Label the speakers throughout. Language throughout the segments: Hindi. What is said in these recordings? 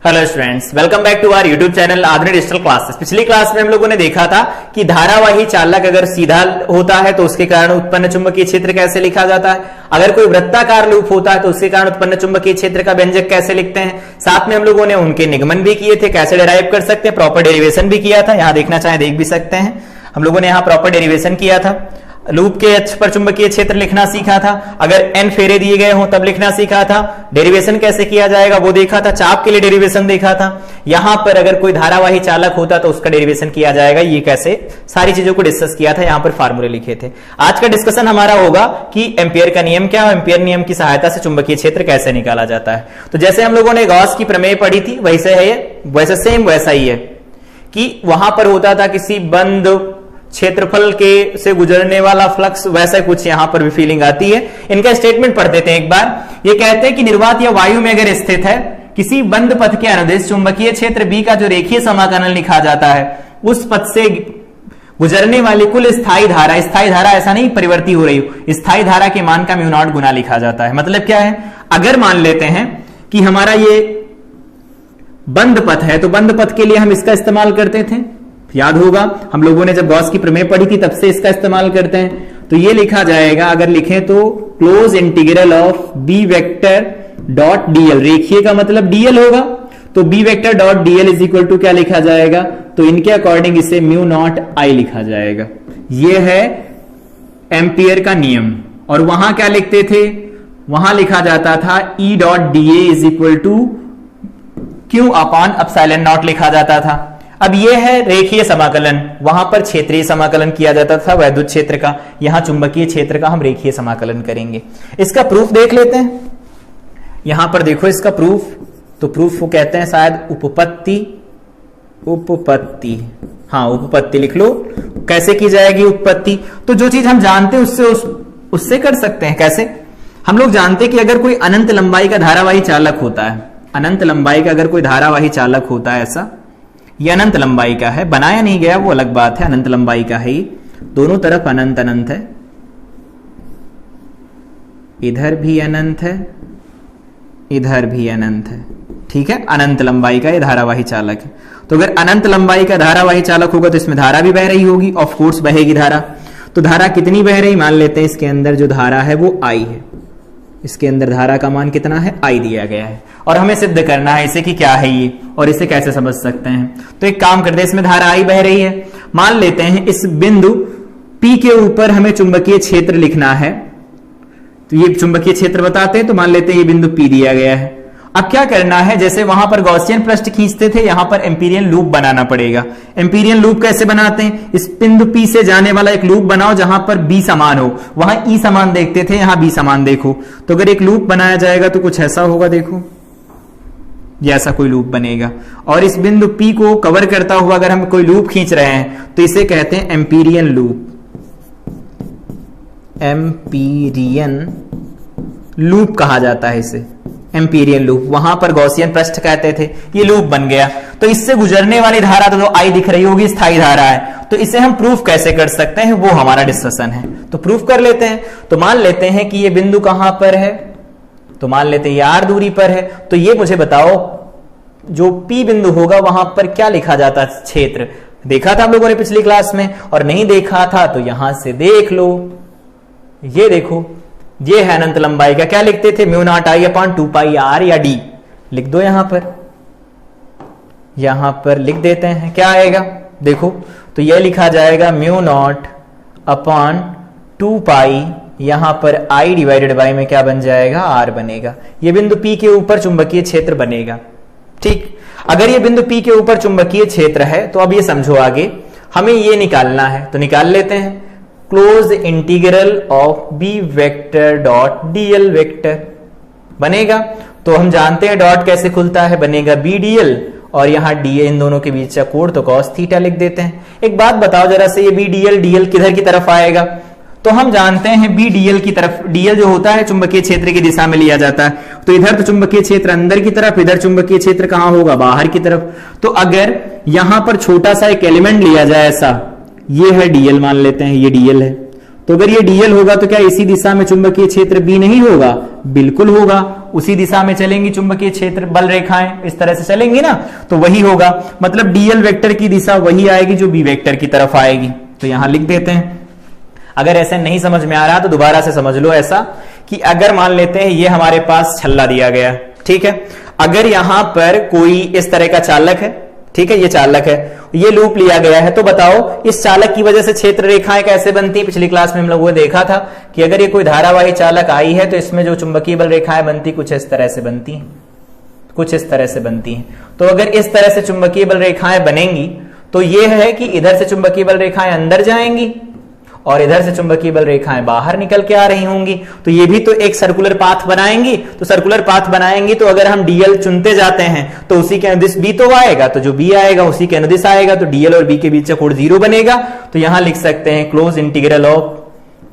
Speaker 1: Hello students, welcome back to our YouTube channel Adhunik digital classes. पिछली क्लास में हम लोगों ने देखा था कि धारावाही चालक अगर सीधा होता है तो उसके कारण उत्पन्न चुंबकीय क्षेत्र कैसे लिखा जाता है, अगर कोई वृत्ताकार लूप होता है तो उसके कारण उत्पन्न चुंबकीय क्षेत्र का व्यंजक कैसे लिखते हैं। साथ में हम लोगों ने उनके निगमन भी किए थे, कैसे डिराइव कर सकते हैं, प्रॉपर डेरिवेशन भी किया था। यहां देखना चाहे देख भी सकते हैं, हम लोगों ने यहां प्रॉपर डेरिवेशन किया था। लूप के अक्ष पर चुंबकीय क्षेत्र लिखना सीखा था, अगर n फेरे दिए गए हों तब लिखना सीखा था, डेरिवेशन कैसे किया जाएगा वो देखा था, चाप के लिए डेरिवेशन देखा था। यहां पर अगर कोई धारावाही चालक होता तो उसका डेरिवेशन किया जाएगा, ये कैसे सारी चीजों को डिस्कस किया था, यहां पर फार्मूले लिखे थे। आज का डिस्कशन हमारा होगा कि एम्पियर का नियम क्या है, एम्पियर नियम की सहायता से चुंबकीय क्षेत्र कैसे निकाला जाता है। तो जैसे हम लोगों ने गॉस की प्रमेय पढ़ी थी वैसे है ये, वैसे सेम वैसा ही है कि वहां पर होता था किसी बंद क्षेत्रफल के से गुजरने वाला फ्लक्स, वैसा कुछ यहां पर भी फीलिंग आती है। इनका स्टेटमेंट पढ़ देते हैं एक बार। ये कहते हैं कि निर्वात या वायु में अगर स्थित है किसी बंद पथ के अनुदिश चुंबकीय क्षेत्र B का जो रेखीय समाकलन लिखा जाता है, उस पथ से गुजरने वाली कुल स्थायी धारा ऐसा नहीं परिवर्ती हो रही हो, स्थायी धारा के मान का म्यू नॉट गुना लिखा जाता है। मतलब क्या है, अगर मान लेते हैं कि हमारा ये बंद पथ है तो बंद पथ के लिए हम इसका इस्तेमाल करते थे, याद होगा हम लोगों ने जब गॉस की प्रमेय पढ़ी थी तब से इसका इस्तेमाल करते हैं। तो ये लिखा जाएगा, अगर लिखें तो close integral of B vector dot dl, रेखीय का मतलब डीएल होगा, तो B vector dot dl is equal to क्या लिखा जाएगा, तो इनके अकॉर्डिंग इसे म्यू नॉट आई लिखा जाएगा। ये है एम्पियर का नियम। और वहां क्या लिखते थे, वहां लिखा जाता था E dot d A is equal to Q upon epsilon naught लिखा जाता था। अब यह है रेखीय समाकलन, वहां पर क्षेत्रीय समाकलन किया जाता था वैद्युत क्षेत्र का, यहां चुंबकीय क्षेत्र का हम रेखीय समाकलन करेंगे। इसका प्रूफ देख लेते हैं। यहां पर देखो इसका प्रूफ, तो प्रूफ वो कहते हैं शायद उपपत्ति हाँ उपपत्ति लिख लो। कैसे की जाएगी उत्पत्ति, तो जो चीज हम जानते हैं उससे कर सकते हैं। कैसे, हम लोग जानते हैं कि अगर कोई अनंत लंबाई का धारावाही चालक होता है, अनंत लंबाई का अगर कोई धारावाही चालक होता है, ऐसा ये अनंत लंबाई का है, बनाया नहीं गया वो अलग बात है, अनंत लंबाई का है, दोनों तरफ अनंत अनंत है, इधर भी अनंत है, इधर भी अनंत है, ठीक है। अनंत लंबाई का ये धारावाही चालक है। तो अगर अनंत लंबाई का धारावाही चालक होगा तो इसमें धारा भी बह रही होगी, ऑफ कोर्स बहेगी धारा। तो धारा कितनी बह रही, मान लेते हैं इसके अंदर जो धारा है वो I है, इसके अंदर धारा का मान कितना है, I दिया गया है, और हमें सिद्ध करना है इसे कि क्या है ये और इसे कैसे समझ सकते हैं। तो एक काम करते हैं, इसमें धारा I बह रही है, मान लेते हैं इस बिंदु P के ऊपर हमें चुंबकीय क्षेत्र लिखना है, तो ये चुंबकीय क्षेत्र बताते हैं, तो मान लेते हैं ये बिंदु P दिया गया है। अब क्या करना है, जैसे वहां पर गॉसियन पृष्ठ खींचते थे, यहां पर एम्पीरियन लूप बनाना पड़ेगा। एम्पीरियन लूप कैसे बनाते हैं, इस बिंदु P से जाने वाला एक लूप बनाओ जहां पर B समान हो, वहां E समान देखते थे, यहां B समान देखो। तो अगर एक लूप बनाया जाएगा तो कुछ ऐसा होगा, देखो ये ऐसा कोई लूप बनेगा, और इस बिंदु P को कवर करता हुआ अगर हम कोई लूप खींच रहे हैं तो इसे कहते हैं एम्पीरियन लूप। एम्पीरियन लूप कहा जाता है इसे, एम्पीरियन लूप। वहां पर गॉसियन पृष्ठ कहते थे, ये लूप बन गया। तो इससे गुजरने वाली धारा तो जो I दिख रही होगी स्थायी धारा है, तो इसे हम प्रूफ कैसे कर सकते हैं वो हमारा डिस्कशन है। तो प्रूफ कर लेते हैं। तो मान लेते हैं कि ये बिंदु कहां पर है, तो मान लेते हैं ये R दूरी पर है। तो ये मुझे बताओ जो P बिंदु होगा वहां पर क्या लिखा जाता क्षेत्र, देखा था हम लोगों ने पिछली क्लास में, और नहीं देखा था तो यहां से देख लो। ये देखो, ये है अनंत लंबाई का, क्या लिखते थे, mu naught I upon 2 pi R या D लिख दो। यहां पर लिख देते हैं, क्या आएगा देखो, तो यह लिखा जाएगा म्यू नॉट अपॉन 2 पाई, यहां पर I डिवाइडेड बाई में क्या बन जाएगा, R बनेगा। यह बिंदु P के ऊपर चुंबकीय क्षेत्र बनेगा, ठीक। अगर ये बिंदु P के ऊपर चुंबकीय क्षेत्र है तो अब ये समझो आगे हमें ये निकालना है, तो निकाल लेते हैं। Close integral of B vector dot dl vector बनेगा। तो हम जानते हैं डॉट कैसे खुलता है, बनेगा बी डीएल, और यहां डी इन दोनों के बीच का कोण तो कॉस थीटा लिख देते हैं। एक बात बताओ जरा से, ये बी डीएल, डीएल किधर की तरफ आएगा, तो हम जानते हैं बी डीएल की तरफ, डीएल जो होता है चुंबकीय क्षेत्र की दिशा में लिया जाता है। तो इधर तो चुंबकीय क्षेत्र अंदर की तरफ, इधर चुंबकीय क्षेत्र कहां होगा, बाहर की तरफ। तो अगर यहां पर छोटा सा एक एलिमेंट लिया जाए ऐसा, ये है डीएल मान लेते हैं, ये डीएल है, तो अगर ये डीएल होगा तो क्या इसी दिशा में चुंबकीय क्षेत्र बी नहीं होगा? बिल्कुल होगा। उसी दिशा में चलेंगी चुंबकीय क्षेत्र बल रेखाएं, इस तरह से चलेंगी ना, तो वही होगा। मतलब डीएल वेक्टर की दिशा वही आएगी जो बी वेक्टर की तरफ आएगी। तो यहां लिख देते हैं। अगर ऐसे नहीं समझ में आ रहा तो दोबारा से समझ लो ऐसा कि अगर मान लेते हैं ये हमारे पास छल्ला दिया गया, ठीक है, अगर यहां पर कोई इस तरह का चालक है, ठीक है, ये चालक है, ये लूप लिया गया है, तो बताओ इस चालक की वजह से क्षेत्र रेखाएं कैसे बनती है? पिछली क्लास में हम लोगों ने देखा था कि अगर ये कोई धारावाही चालक आई है तो इसमें जो चुंबकीय बल रेखाएं बनती कुछ इस तरह से बनती हैं, कुछ इस तरह से बनती हैं। तो अगर इस तरह से चुंबकीय बल रेखाएं बनेंगी तो ये है कि इधर से चुंबकीय बल रेखाएं अंदर जाएंगी और इधर से चुंबकीय बल रेखाएं बाहर निकल के आ रही होंगी। तो ये भी तो एक सर्कुलर पाथ बनाएंगी। तो सर्कुलर पाथ बनाएंगी तो अगर हम डीएल चुनते जाते हैं तो उसी के अनुदिश बी तो आएगा, तो जो बी आएगा उसी के अनुदिश आएगा, तो डीएल और बी के बीच का कोण 0 बनेगा। तो यहां लिख सकते हैं close integral of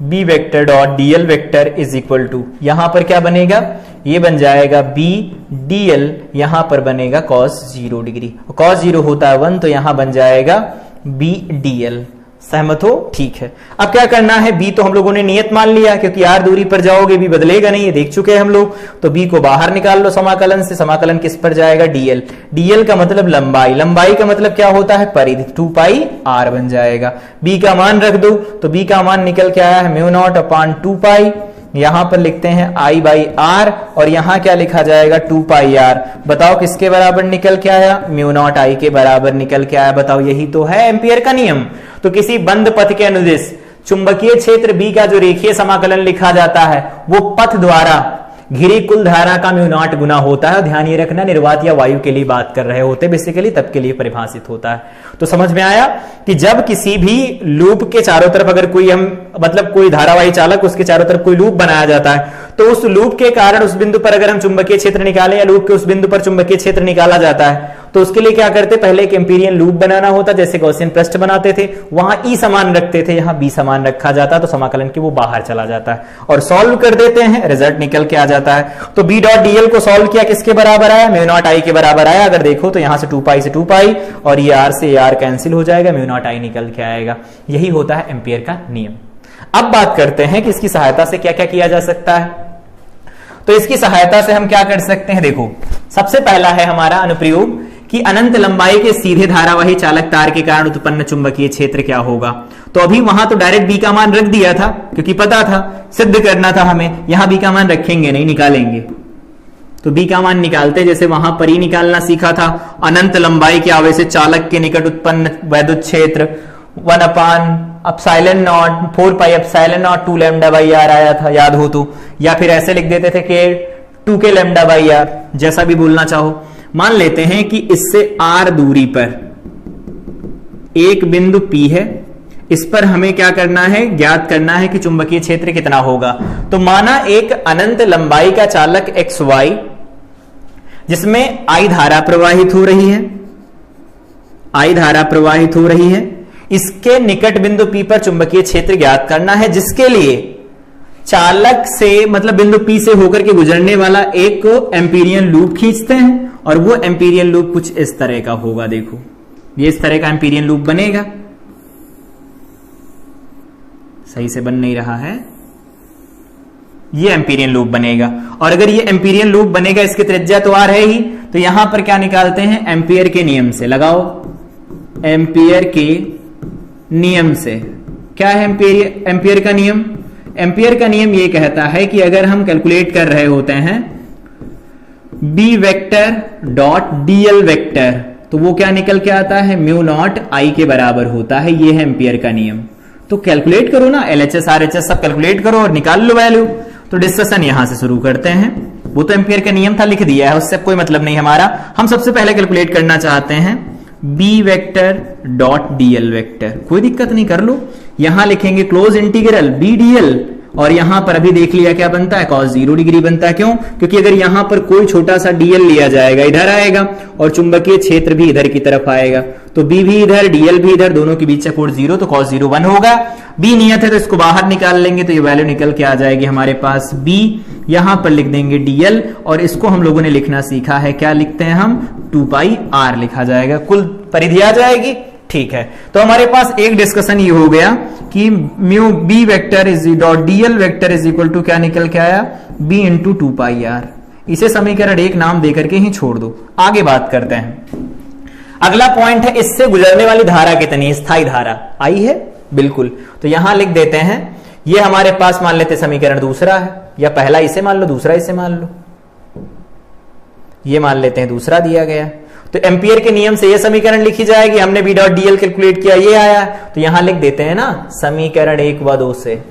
Speaker 1: B vector dot dl vector is equal to, यहां पर क्या बनेगा? ये बन जाएगा बी डीएल, यहां पर बनेगा cos 0 डिग्री, cos 0 होता है 1, तो यहां बन जाएगा बी डीएल। सहमत हो? ठीक है। अब क्या करना है? बी तो हम लोगों ने नियत मान लिया क्योंकि आर दूरी पर जाओगे बी बदलेगा नहीं, ये देख चुके हैं हम लोग। तो बी को बाहर निकाल लो समाकलन से, समाकलन किस पर जाएगा? डीएल। डीएल का मतलब लंबाई, लंबाई का मतलब क्या होता है? परिधि, 2 पाई आर बन जाएगा। बी का मान रख दो तो बी का मान निकल के आया है μ0/2 पाई, यहां पर लिखते हैं I/R और यहां क्या लिखा जाएगा? 2 पाई आर। बताओ किसके बराबर निकल के आया? μ0 I के बराबर निकल के आया। बताओ यही तो है एम्पियर का नियम। तो किसी बंद पथ के अनुदिश चुंबकीय क्षेत्र बी का जो रेखीय समाकलन लिखा जाता है वो पथ द्वारा घिरी कुल धारा का μ0 गुना होता है। ध्यान ये रखना निर्वात या वायु के लिए बात कर रहे होते बेसिकली, तब के लिए परिभाषित होता है। तो समझ में आया कि जब किसी भी लूप के चारों तरफ अगर कोई हम मतलब कोई धारावाही चालक उसके चारों तरफ कोई लूप बनाया जाता है तो उस लूप के कारण उस बिंदु पर अगर हम चुंबकीय क्षेत्र निकालें या लूप के उस बिंदु पर चुंबकीय क्षेत्र निकाला जाता है तो उसके लिए क्या करते? पहले एक एम्पीरियन लूप बनाना होता, जैसे गॉसियन पृष्ठ बनाते थे, वहां ई समान रखते थे, यहां बी समान रखा जाता, तो समाकलन के वो बाहर चला जाता है और सॉल्व कर देते हैं, रिजल्ट निकल के आ जाता है। तो बी डॉट डीएल को सॉल्व किया, किसके बराबर आया? μ0 I के बराबर आया। अगर देखो तो यहां से 2 पाई से 2 पाई और ये आर से आर कैंसिल हो जाएगा, μ0 I निकल के आएगा। यही होता है एम्पियर का नियम। अब बात करते हैं कि इसकी सहायता से क्या क्या किया जा सकता है। तो इसकी सहायता से हम क्या कर सकते हैं? देखो, सबसे पहला है हमारा अनुप्रयोग कि अनंत लंबाई के सीधे धारावाही चालक तार के कारण उत्पन्न चुंबकीय क्षेत्र क्या होगा। तो अभी वहां तो डायरेक्ट बी का मान रख दिया था क्योंकि पता था, सिद्ध करना था हमें। यहां बी का मान रखेंगे नहीं, निकालेंगे। तो बी का मान निकालते जैसे वहां पर ही निकालना सीखा था। अनंत लंबाई के आवेश से चालक के निकट उत्पन्न वैद्युत क्षेत्र 1/4 पाई एप्सिलॉन नॉट 2 λ/r आया था, याद हो तो। या फिर ऐसे लिख देते थे कि 2 λ/r, जैसा भी बोलना चाहो। मान लेते हैं कि इससे r दूरी पर एक बिंदु P है, इस पर हमें क्या करना है? ज्ञात करना है कि चुंबकीय क्षेत्र कितना होगा। तो माना एक अनंत लंबाई का चालक XY जिसमें I धारा प्रवाहित हो रही है, I धारा प्रवाहित हो रही है, इसके निकट बिंदु P पर चुंबकीय क्षेत्र ज्ञात करना है, जिसके लिए चालक से मतलब बिंदु P से होकर के गुजरने वाला एक एम्पीरियन लूप खींचते हैं और वो एम्पीरियन लूप कुछ इस तरह का होगा। देखो, ये इस तरह का एम्पीरियन लूप बनेगा। सही से बन नहीं रहा है, ये एम्पीरियन लूप बनेगा। और अगर ये एम्पीरियन लूप बनेगा, इसकी त्रिज्या तो आर है ही, तो यहां पर क्या निकालते हैं? एम्पियर के नियम से। लगाओ, एम्पियर के नियम से। क्या है एम्पियर का नियम? एम्पियर का नियम ये कहता है कि अगर हम कैलकुलेट कर रहे होते हैं B vector dot dl vector, तो वो क्या निकल के आता है? μ0 I के बराबर होता है। ये है एम्पियर का नियम। तो कैलकुलेट करो ना, LHS RHS सब कैलकुलेट करो और निकाल लो वैल्यू। तो डिस्कशन यहां से शुरू करते हैं। वो तो एम्पियर का नियम था, लिख दिया है, उससे कोई मतलब नहीं हमारा। हम सबसे पहले कैलकुलेट करना चाहते हैं B vector dot dl vector. कोई दिक्कत नहीं, कर लो। यहां लिखेंगे क्लोज इंटीग्रल बी डीएल और यहां पर अभी देख लिया क्या बनता है? cos 0 डिग्री बनता है। क्यों? क्योंकि अगर यहां पर कोई छोटा सा डीएल लिया जाएगा, इधर आएगा और चुंबकीय क्षेत्र भी इधर की तरफ आएगा, तो बी भी इधर डीएल भी इधर, दोनों के बीच का कोण 0, तो cos 0 1 होगा। बी नियत है तो इसको बाहर निकाल लेंगे तो ये वैल्यू निकल के आ जाएगी हमारे पास बी। यहां पर लिख देंगे डीएल और इसको हम लोगों ने लिखना सीखा है, क्या लिखते हैं हम? 2 पाई आर लिखा जाएगा, कुल परिधि आ जाएगी। ठीक है, तो हमारे पास एक डिस्कशन ये हो गया कि mu B vector is dot dl vector is equal to क्या निकल के आया, बी इंटू 2 पाई आर। इसे समीकरण एक नाम देकर के ही छोड़ दो। आगे बात करते हैं। अगला पॉइंट है, इससे गुजरने वाली धारा कितनी, स्थायी धारा आई है, बिल्कुल। तो यहां लिख देते हैं, ये हमारे पास मान लेते समीकरण दूसरा है, या पहला इसे मान लो, दूसरा इसे मान लो, ये मान लेते हैं दूसरा दिया गया। तो एम्पियर के नियम से ये समीकरण लिखी जाएगी, हमने बी डॉट डीएल कैलकुलेट किया, ये आया, तो यहां लिख देते हैं ना समीकरण 1 व 2 से,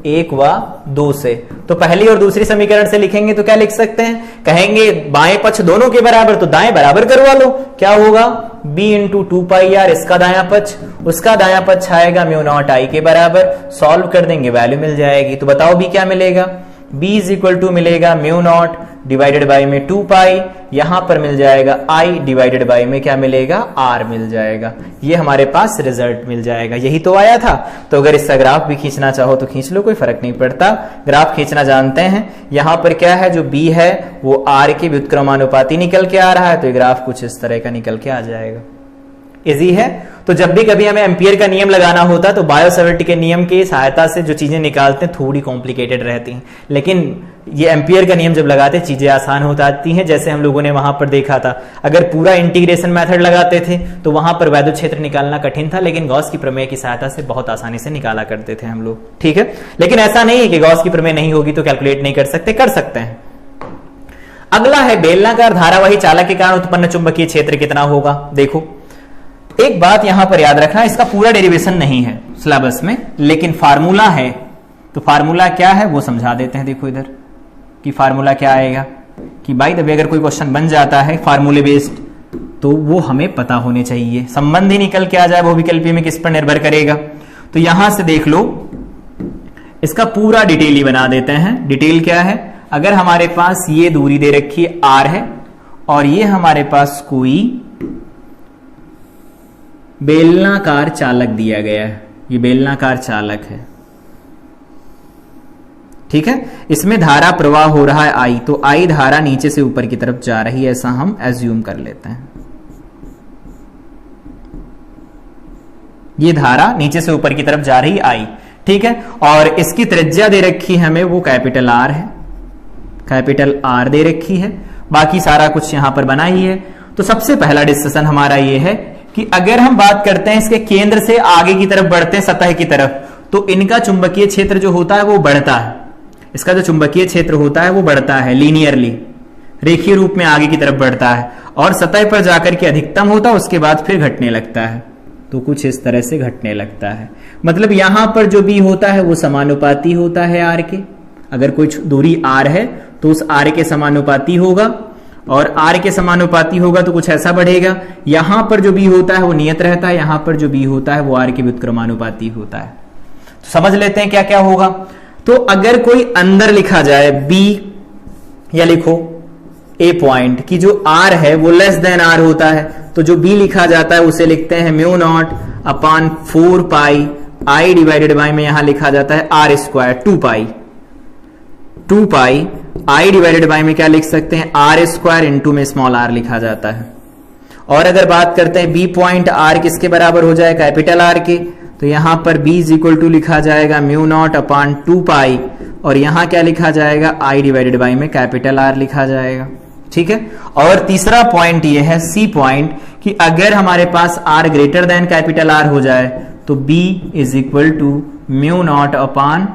Speaker 1: 1 व 2 से। तो पहली और दूसरी समीकरण से लिखेंगे तो क्या लिख सकते हैं, कहेंगे बाएं पक्ष दोनों के बराबर, तो दाएं बराबर करवा लो, क्या होगा b इंटू 2 पाई आर, इसका दाया पक्ष, उसका दाया पक्ष आएगा म्यू नॉट आई के बराबर। सॉल्व कर देंगे, वैल्यू मिल जाएगी। तो बताओ b क्या मिलेगा, b इज इक्वल टू मिलेगा म्यू नॉट डिवाइडेड बाई में 2 पाई, यहां पर मिल जाएगा i डिवाइडेड बाई में क्या मिलेगा, r मिल जाएगा। ये हमारे पास रिजल्ट मिल जाएगा, यही तो आया था। तो अगर इसका ग्राफ भी खींचना चाहो तो खींच लो, कोई फर्क नहीं पड़ता, ग्राफ खींचना जानते हैं। यहां पर क्या है, जो b है वो r के व्युत्क्रमानुपाती निकल के आ रहा है, तो ये ग्राफ कुछ इस तरह का निकल के आ जाएगा। इजी है। तो जब भी कभी हमें एम्पियर का नियम लगाना होता है तो बायो-सैवर्ट के नियम की सहायता से जो चीजें निकालते हैं थोड़ी कॉम्प्लिकेटेड रहती हैं, लेकिन ये एम्पियर का नियम जब लगाते हैं चीजें आसान हो जाती हैं। जैसे हम लोगों ने वहां पर देखा था, अगर पूरा इंटीग्रेशन मेथड लगाते थे तो वहां पर वैद्युत क्षेत्र निकालना कठिन था, लेकिन गॉस की प्रमेय की सहायता से बहुत आसानी से निकाला करते थे हम लोग, ठीक है। लेकिन ऐसा नहीं है कि गॉस की प्रमेय नहीं होगी तो कैलकुलेट नहीं कर सकते, कर सकते हैं। अगला है बेलनाकार धारावाही चालक के कारण उत्पन्न चुंबकीय क्षेत्र कितना होगा। देखो एक बात यहां पर याद रखना, इसका पूरा डेरिवेशन नहीं है सिलेबस में, लेकिन फार्मूला है। तो फार्मूला क्या है वो समझा देते हैं। देखो इधर कि फार्मूला क्या आएगा, कि बाय द वे अगर कोई क्वेश्चन बन जाता है फार्मूले बेस्ड तो वो हमें पता होने चाहिए। संबंध ही निकल के आ जाए वो विकल्पीय में किस पर निर्भर करेगा। तो यहां से देख लो, इसका पूरा डिटेल ही बना देते हैं। डिटेल क्या है, अगर हमारे पास ये दूरी दे रखी है r है और ये हमारे पास कोई बेलनाकार चालक दिया गया है, ये बेलनाकार चालक है, ठीक है। इसमें धारा प्रवाह हो रहा है I, तो I धारा नीचे से ऊपर की तरफ जा रही है, ऐसा हम एज्यूम कर लेते हैं। ये धारा नीचे से ऊपर की तरफ जा रही I, ठीक है। और इसकी त्रिज्या दे रखी है हमें, वो कैपिटल R है, कैपिटल R दे रखी है। बाकी सारा कुछ यहां पर बना ही है। तो सबसे पहला डिस्कशन हमारा ये है कि अगर हम बात करते हैं इसके केंद्र से आगे की तरफ बढ़ते हैं सतह की तरफ, तो इनका चुंबकीय क्षेत्र जो होता है वो बढ़ता है। इसका जो चुंबकीय क्षेत्र होता है वो बढ़ता है लीनियरली, रेखीय रूप में आगे की तरफ बढ़ता है, और सतह पर जाकर के अधिकतम होता है, उसके बाद फिर घटने लगता है। तो कुछ इस तरह से घटने लगता है। मतलब यहां पर जो b होता है वो समानुपाती होता है r के। अगर कोई दूरी r है तो उस r के समानुपाती होगा, और r के समानुपाती होगा तो कुछ ऐसा बढ़ेगा। यहां पर जो b होता है वो नियत रहता है, यहां पर जो b होता है वो r के व्युत्क्रमानुपाती होता है। तो समझ लेते हैं क्या क्या होगा। तो अगर कोई अंदर लिखा जाए b, या लिखो a पॉइंट की जो r है वो लेस देन r होता है, तो जो b लिखा जाता है उसे लिखते हैं mu naught upon 4 pi i divided by में यहां लिखा जाता है r square 2 pi i divided by में क्या लिख सकते हैं, r स्क्वायर इंटू में स्मॉल r लिखा जाता है। और अगर बात करते हैं b पॉइंट r किसके बराबर हो जाए, कैपिटल R के, तो यहां पर b इज इक्वल टू लिखा जाएगा म्यू नॉट अपॉन 2 पाई, और यहां क्या लिखा जाएगा, i डिवाइडेड बाई में कैपिटल R लिखा जाएगा, ठीक है। और तीसरा पॉइंट ये है c पॉइंट, कि अगर हमारे पास r greater than capital R हो जाए तो b is equal to mu naught upon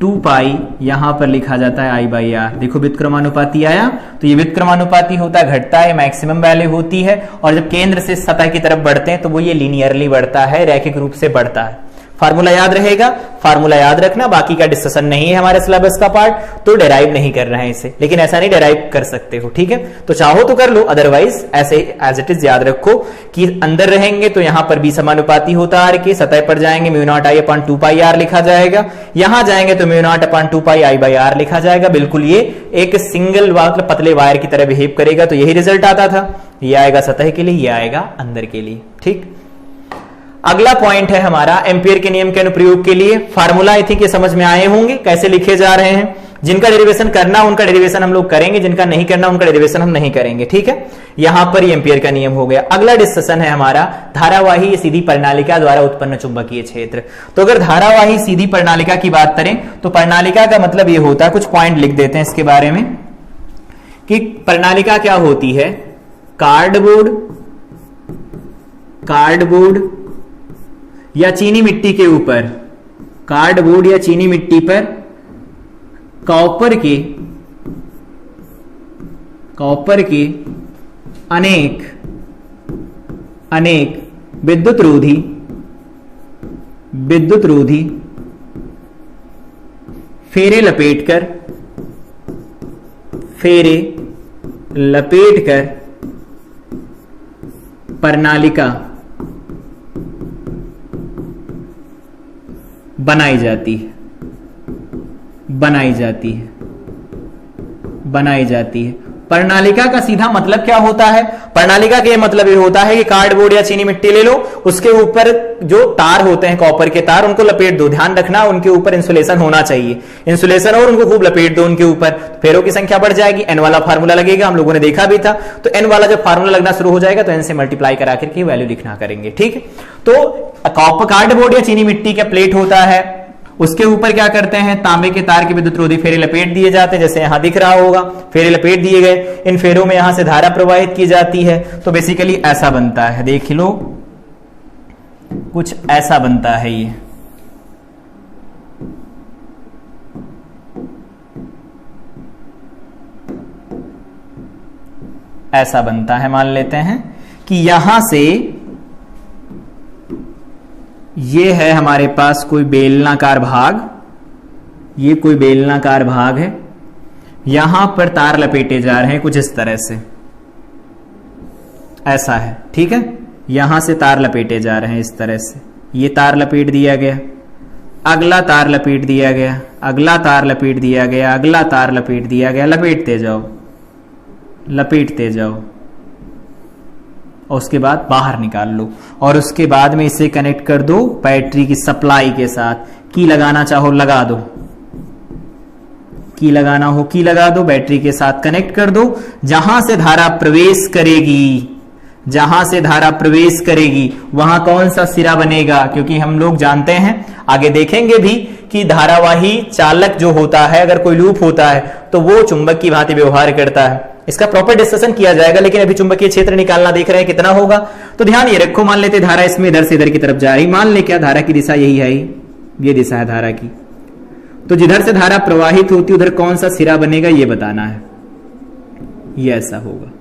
Speaker 1: 2 pi, यहां पर लिखा जाता है I बाई R। देखो व्युत्क्रमानुपाती आया, तो ये व्युत्क्रमानुपाती होता है, घटता है, मैक्सिमम वैल्यू होती है। और जब केंद्र से सतह की तरफ बढ़ते हैं तो वो ये लीनियरली बढ़ता है, रैखिक रूप से बढ़ता है। फार्मूला याद रहेगा, फार्मूला याद रखना। बाकी का डिस्कशन नहीं है हमारे सिलेबस का पार्ट, तो डेराइव नहीं कर रहे हैं इसे, लेकिन ऐसा नहीं डेराइव कर सकते हो, ठीक है। तो चाहो तो कर लो, अदरवाइज ऐसे एज इट इज याद रखो कि अंदर रहेंगे तो यहां पर b समानुपाती होता है r के, सतह पर जाएंगे mu naught i upon 2 pi r लिखा जाएगा, यहां जाएंगे तो mu naught upon 2 pi i by r लिखा जाएगा। बिल्कुल ये एक सिंगल मतलब पतले वायर की तरह बिहेव करेगा, तो यही रिजल्ट आता था। ये आएगा सतह के लिए, ये आएगा अंदर के लिए, ठीक। अगला पॉइंट है हमारा एम्पियर के नियम के अनुप्रयोग के लिए। फार्मूला आई थिंक ये समझ में आए होंगे कैसे लिखे जा रहे हैं। जिनका डेरिवेशन करना उनका डेरिवेशन हम लोग करेंगे, जिनका नहीं करना उनका डेरिवेशन हम नहीं करेंगे। ठीक है, यहां पर ये एम्पियर का नियम हो गया। अगला डिस्कशन है हमारा धारावाही सीधी प्रणालिका द्वारा उत्पन्न चुंबकीय क्षेत्र। तो अगर धारावाही सीधी प्रणालिका की बात करें तो प्रणालिका का मतलब ये होता है, कुछ पॉइंट लिख देते हैं इसके बारे में कि प्रणालिका क्या होती है। कार्डबोर्ड या चीनी मिट्टी के ऊपर, कार्डबोर्ड या चीनी मिट्टी पर कॉपर के अनेक विद्युत रोधी फेरे लपेटकर प्रणालिका बनाई जाती है। प्रणालिका का सीधा मतलब क्या होता है? प्रणालिका का ये मतलब ये होता है कि कार्डबोर्ड या चीनी मिट्टी ले लो, उसके ऊपर जो तार होते हैं कॉपर के तार, उनको लपेट दो। ध्यान रखना उनके ऊपर इंसुलेशन होना चाहिए, इंसुलेशन और उनको खूब लपेट दो उनके ऊपर, फेरों की संख्या बढ़ जाएगी। एन वाला फार्मूला लगेगा, हम लोगों ने देखा भी था। तो एन वाला जब फार्मूला लगना शुरू हो जाएगा तो एन से मल्टीप्लाई करा करके वैल्यू लिखना करेंगे। ठीक है, तो कार्डबोर्ड या चीनी मिट्टी का प्लेट होता है, उसके ऊपर क्या करते हैं, तांबे के तार के विद्युत रोधी फेरे लपेट दिए जाते हैं, जैसे यहां दिख रहा होगा, फेरे लपेट दिए गए। इन फेरों में यहां से धारा प्रवाहित की जाती है। तो बेसिकली ऐसा बनता है, देख लो कुछ ऐसा बनता है। ये ऐसा बनता है, मान लेते हैं कि यहां से ये है हमारे पास कोई बेलनाकार भाग, ये कोई बेलनाकार भाग है, यहां पर तार लपेटे जा रहे हैं कुछ इस तरह से, ऐसा है। ठीक है, यहां से तार लपेटे जा रहे हैं इस तरह से, ये तार लपेट दिया गया, अगला तार लपेट दिया गया, अगला तार लपेट दिया गया, अगला तार लपेट दिया गया, लपेटते जाओ और उसके बाद बाहर निकाल लो, और उसके बाद में इसे कनेक्ट कर दो बैटरी की सप्लाई के साथ। की लगाना चाहो लगा दो, की लगाना हो की लगा दो, बैटरी के साथ कनेक्ट कर दो। जहां से धारा प्रवेश करेगी वहां कौन सा सिरा बनेगा, क्योंकि हम लोग जानते हैं, आगे देखेंगे भी कि धारावाही चालक जो होता है, अगर कोई लूप होता है तो वो चुंबक की भांति व्यवहार करता है। इसका प्रॉपर डिस्कशन किया जाएगा, लेकिन अभी चुंबकीय क्षेत्र निकालना देख रहे हैं कितना होगा। तो ध्यान ये रखो, मान लेते धारा इसमें इधर से इधर की तरफ जा रही, मान ले क्या धारा की दिशा यही है, ये दिशा है धारा की। तो जिधर से धारा प्रवाहित होती उधर कौन सा सिरा बनेगा ये बताना है, ये ऐसा होगा।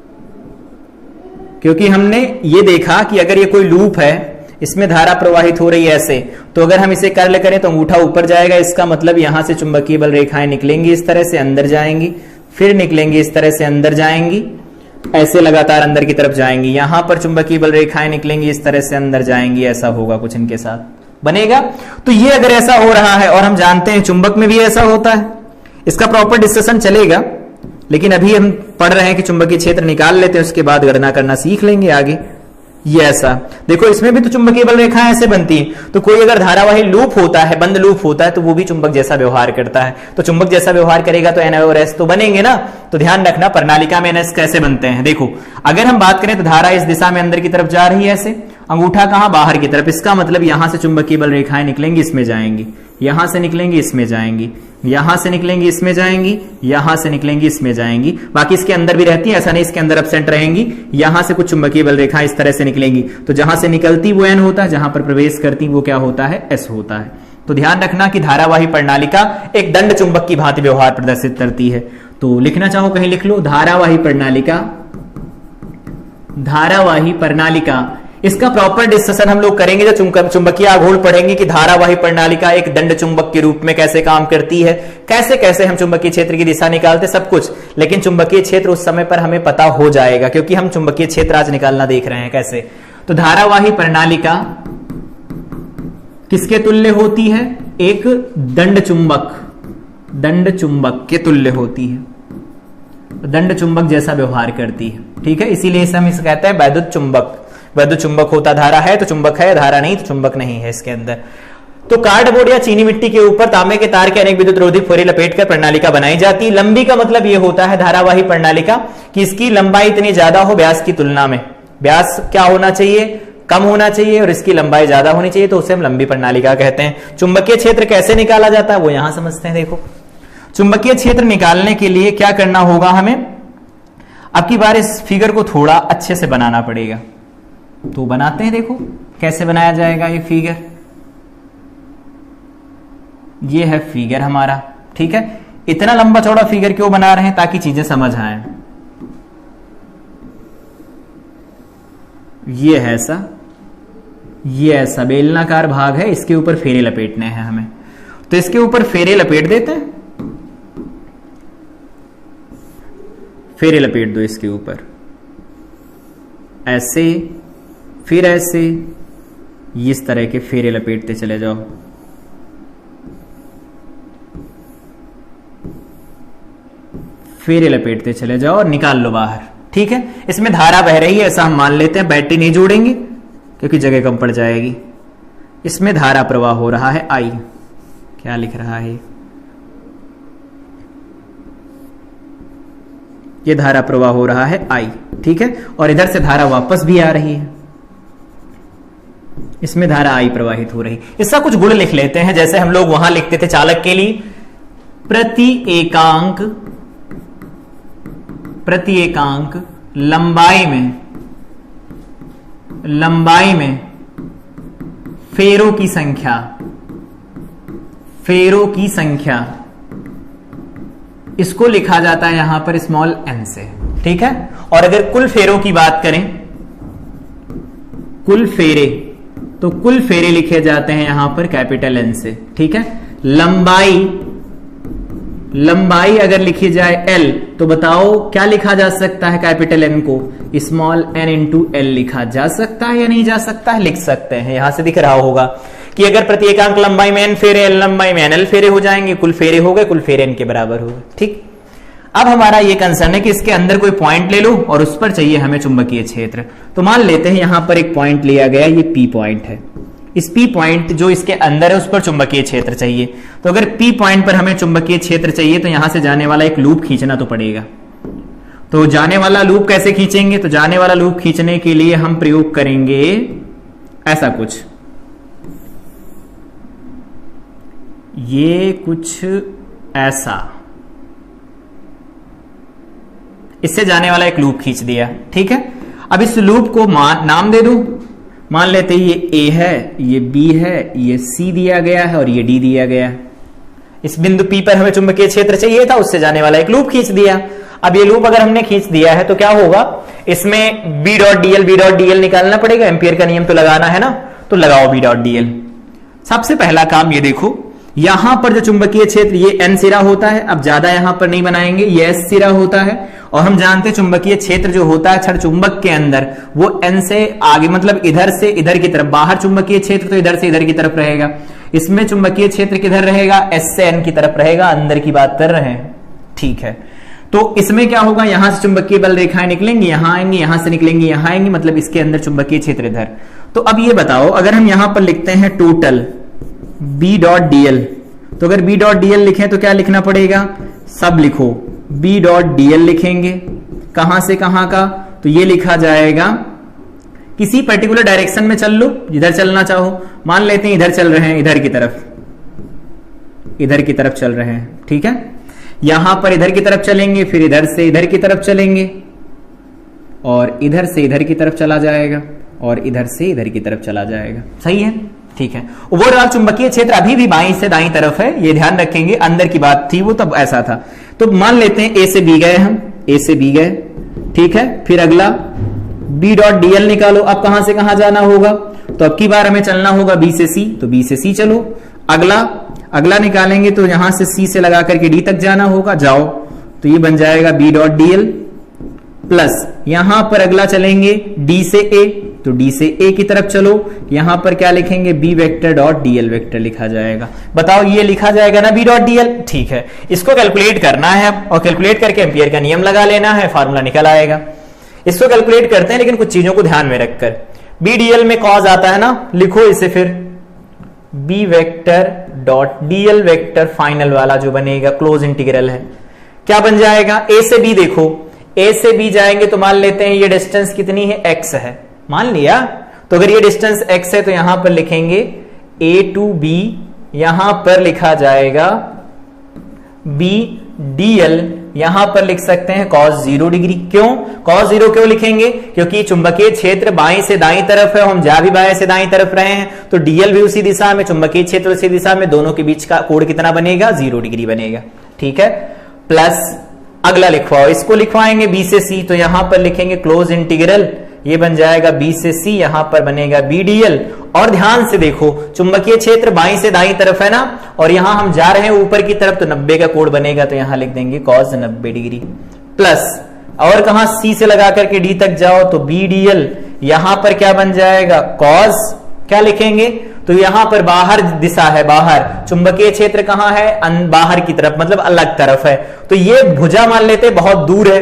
Speaker 1: क्योंकि हमने ये देखा कि अगर ये कोई लूप है, इसमें धारा प्रवाहित हो रही है ऐसे, तो अगर हम इसे कर्ल करें तो अंगूठा ऊपर जाएगा, इसका मतलब यहां से चुंबकीय बल रेखाएं निकलेंगी इस तरह से, अंदर जाएंगी, फिर निकलेंगी इस तरह से, अंदर जाएंगी, ऐसे लगातार अंदर की तरफ जाएंगी। यहां पर चुंबकीय बल रेखाएं निकलेंगी इस तरह से, अंदर जाएंगी, ऐसा होगा कुछ इनके साथ बनेगा। तो ये अगर ऐसा हो रहा है, और हम जानते हैं चुंबक में भी ऐसा होता है, इसका प्रॉपर डिस्कशन चलेगा, लेकिन अभी हम पढ़ रहे हैं कि चुंबकीय क्षेत्र निकाल लेते हैं, उसके बाद गणना करना सीख लेंगे आगे। ये ऐसा देखो, इसमें भी तो चुंबकीय बल रेखाएं ऐसे बनती हैं। तो कोई अगर धारावाही लूप होता है, बंद लूप होता है, तो वो भी चुंबक जैसा व्यवहार करता है। तो चुंबक जैसा व्यवहार करेगा तो एन और एस तो बनेंगे ना। तो ध्यान रखना प्रणालिका में एनएस कैसे बनते हैं। देखो, अगर हम बात करें तो धारा इस दिशा में अंदर की तरफ जा रही है ऐसे, अंगूठा कहां, बाहर की तरफ, इसका मतलब यहां से चुंबकीय बल रेखाएं निकलेंगी, इसमें जाएंगी, यहां से निकलेंगी, इसमें जाएंगी, यहां से निकलेंगी, इसमें जाएंगी, यहां से निकलेंगी, इसमें जाएंगी। बाकी इसके अंदर भी रहती है, ऐसा नहीं इसके अंदर एब्सेंट रहेंगी। यहां से कुछ चुंबकीय बल रेखाएं इस तरह से निकलेंगी, तो जहां से निकलती वो एन होता है, जहां पर प्रवेश करती वो क्या होता है, एस होता है। तो ध्यान रखना कि धारावाही प्रणालिका एक दंड चुंबक की भांति व्यवहार प्रदर्शित करती है। तो लिखना चाहो कहीं लिख लो, धारावाही प्रणालिका। इसका प्रॉपर डिस्कशन हम लोग करेंगे जब चुंबकीय आघूर्ण पढ़ेंगे कि धारावाही प्रणालिका एक दंड चुंबक के रूप में कैसे काम करती है, कैसे कैसे हम चुंबकीय क्षेत्र की दिशा निकालते, सब कुछ। लेकिन चुंबकीय क्षेत्र उस समय पर हमें पता हो जाएगा, क्योंकि हम चुंबकीय क्षेत्र आज निकालना देख रहे हैं कैसे। तो धारावाही प्रणालिका किसके तुल्य होती है, एक दंड चुंबक के तुल्य होती है, दंड चुंबक जैसा व्यवहार करती है। ठीक है, इसीलिए हम इसे कहते हैं वैद्युत चुंबक। वैद्युत चुंबक होता धारा है तो चुंबक है, धारा नहीं तो चुंबक नहीं है इसके अंदर। तो कार्डबोर्ड या चीनी मिट्टी के ऊपर तांबे के तार के अनेक विद्युत रोधी फोरे लपेटकर प्रणालिका बनाई जाती। लंबी का मतलब यह होता है धारावाही प्रणालिका कि इसकी लंबाई इतनी ज्यादा हो व्यास की तुलना में। व्यास क्या होना चाहिए, कम होना चाहिए, और इसकी लंबाई ज्यादा होनी चाहिए, तो उसे हम लंबी प्रणालिका कहते हैं। चुंबकीय क्षेत्र कैसे निकाला जाता है वो यहां समझते हैं। देखो, चुंबकीय क्षेत्र निकालने के लिए क्या करना होगा हमें, अब की बार इस फिगर को थोड़ा अच्छे से बनाना पड़ेगा। तो बनाते हैं, देखो कैसे बनाया जाएगा ये फिगर। ये है फिगर हमारा, ठीक है। इतना लंबा चौड़ा फिगर क्यों बना रहे हैं, ताकि चीजें समझ आए। ये है ऐसा, ये ऐसा बेलनाकार भाग है, इसके ऊपर फेरे लपेटने हैं हमें, तो इसके ऊपर फेरे लपेट देते हैं। फेरे लपेट दो इसके ऊपर, ऐसे, फिर ऐसे, इस तरह के फेरे लपेटते चले जाओ। फेरे लपेटते चले जाओ और निकाल लो बाहर, ठीक है। इसमें धारा बह रही है ऐसा हम मान लेते हैं, बैटरी नहीं जोड़ेंगे क्योंकि जगह कम पड़ जाएगी। इसमें धारा प्रवाह हो रहा है आई। क्या लिख रहा है, ये धारा प्रवाह हो रहा है आई, ठीक है। और इधर से धारा वापस भी आ रही है, इसमें धारा आई प्रवाहित हो रही। इसका कुछ गुण लिख लेते हैं, जैसे हम लोग वहां लिखते थे चालक के लिए, प्रति एकांक लंबाई में फेरों की संख्या, इसको लिखा जाता है यहां पर स्मॉल n से, ठीक है। और अगर कुल फेरों की बात करें, कुल फेरे, तो कुल फेरे लिखे जाते हैं यहां पर कैपिटल N से, ठीक है। लंबाई अगर लिखी जाए L, तो बताओ क्या लिखा जा सकता है कैपिटल N को, स्मॉल n इंटू L लिखा जा सकता है या नहीं जा सकता है, लिख सकते हैं। यहां से दिख रहा होगा कि अगर प्रति एकांक लंबाई में n फेरे, L लंबाई में NL फेरे हो जाएंगे, कुल फेरे हो गए, कुल फेरे n के बराबर हो गए, ठीक। अब हमारा ये कंसर्न है कि इसके अंदर कोई पॉइंट ले लो और उस पर चाहिए हमें चुंबकीय क्षेत्र। तो मान लेते हैं यहां पर एक पॉइंट लिया गया, ये P पॉइंट है। इस P पॉइंट जो इसके अंदर है उस पर चुंबकीय क्षेत्र चाहिए। तो अगर P पॉइंट पर हमें चुंबकीय क्षेत्र चाहिए तो यहां से जाने वाला एक लूप खींचना तो पड़ेगा। तो जाने वाला लूप कैसे खींचेंगे, तो जाने वाला लूप खींचने के लिए हम प्रयोग करेंगे ऐसा कुछ, ये कुछ ऐसा, इससे जाने वाला एक लूप खींच दिया, ठीक है। अब इस लूप को नाम दे दूं, मान लेते हैं ये A है, ये B है, ये C दिया गया है और ये D दिया गया है। इस बिंदु P पर हमें चुंबकीय क्षेत्र चाहिए था, उससे जाने वाला एक लूप खींच दिया। अब ये लूप अगर हमने खींच दिया है तो क्या होगा, इसमें B डॉट dl निकालना पड़ेगा, एम्पियर का नियम तो लगाना है ना, तो लगाओ B डॉट dl। सबसे पहला काम ये देखो, यहां पर जो चुंबकीय क्षेत्र ये N सिरा होता है, अब ज्यादा यहां पर नहीं बनाएंगे, ये S सिरा होता है। और हम जानते हैं चुंबकीय क्षेत्र जो होता है क्षण चुंबक के अंदर, वो N से आगे, मतलब इधर से इधर की तरफ, बाहर चुंबकीय क्षेत्र तो इधर से इधर की तरफ रहेगा, इसमें चुंबकीय क्षेत्र किधर रहेगा, S से N की तरफ रहेगा, अंदर की बात कर रहे हैं, ठीक है। तो इसमें क्या होगा, यहां से चुंबकीय बल रेखाएं निकलेंगी, यहां आएंगी, यहां से निकलेंगी, यहां आएंगी, मतलब इसके अंदर चुंबकीय क्षेत्र इधर। तो अब ये बताओ, अगर हम यहां पर लिखते हैं टोटल B डॉट dl, तो अगर B डॉट dl लिखें तो क्या लिखना पड़ेगा, सब लिखो, B डॉट dl लिखेंगे, कहां से कहां का, तो ये लिखा जाएगा, किसी पर्टिकुलर डायरेक्शन में चल लो, जिधर चलना चाहो। मान लेते हैं इधर चल रहे हैं, इधर की तरफ चल रहे हैं, ठीक है। यहां पर इधर की तरफ चलेंगे, फिर इधर से इधर की तरफ चलेंगे, और इधर से इधर की तरफ चला जाएगा, और इधर से इधर की तरफ चला जाएगा, सही है, ठीक है। ओवरऑल चुंबकीय क्षेत्र अभी भी बाईं से दाईं तरफ है, ये ध्यान रखेंगे, अंदर की बात थी वो तब ऐसा था। तो मान लेते हैं A से B गए, हम A से B गए, ठीक है। फिर अगला B डॉट dl निकालो, अब कहां से कहां जाना होगा, तो अब की बार हमें चलना होगा B से C, तो B से C चलो। अगला निकालेंगे तो यहां से C से लगा करके D तक जाना होगा, जाओ, तो ये बन जाएगा B डॉट dl प्लस, यहां पर अगला चलेंगे D से A, तो D से A की तरफ चलो, यहां पर क्या लिखेंगे, B vector dot dl vector लिखा जाएगा। बताओ ये लिखा जाएगा ना B डॉट dl, ठीक है। इसको कैलकुलेट करना है और कैलकुलेट करके एम्पियर का नियम लगा लेना है, फार्मूला निकल आएगा। इसको कैलकुलेट करते हैं, लेकिन कुछ चीजों को ध्यान में रखकर। B dl में कॉज आता है ना, लिखो इसे फिर B vector dot dl vector final वाला जो बनेगा क्लोज इंटीग्रल है, क्या बन जाएगा? ए से बी, देखो ए से बी जाएंगे तो मान लेते हैं ये डिस्टेंस कितनी है? एक्स है, मान लिया। तो अगर ये डिस्टेंस एक्स है तो यहां पर लिखेंगे ए टू बी, यहां पर लिखा जाएगा बी डीएल, यहां पर लिख सकते हैं cos 0 डिग्री। क्यों cos 0 क्यों लिखेंगे? क्योंकि चुंबकीय क्षेत्र बाएं से दाईं तरफ है, हम जा भी बाएं से दाईं तरफ रहे हैं, तो डीएल भी उसी दिशा में, चुंबकीय क्षेत्र उसी दिशा में, दोनों के बीच का कोण कितना बनेगा? 0 डिग्री बनेगा। ठीक है, प्लस अगला लिखवाओ, इसको लिखवाएंगे बी से सी, तो यहां पर लिखेंगे क्लोज इंटीग्रल, ये बन जाएगा बी से सी, यहां पर बनेगा बी डीएल। और ध्यान से देखो चुंबकीय क्षेत्र बाईं से दाईं तरफ है ना, और यहां हम जा रहे हैं ऊपर की तरफ, तो 90 का कोण बनेगा, तो यहां लिख देंगे cos 90 डिग्री। प्लस और कहां सी से लगा करके डी तक जाओ तो बी डीएल, यहां पर क्या बन जाएगा? cos, क्या लिखेंगे? तो यहां पर बाहर दिशा है, बाहर चुंबकीय क्षेत्र कहां है? बाहर की तरफ, मतलब अलग तरफ है। तो ये भुजा मान लेते बहुत दूर है,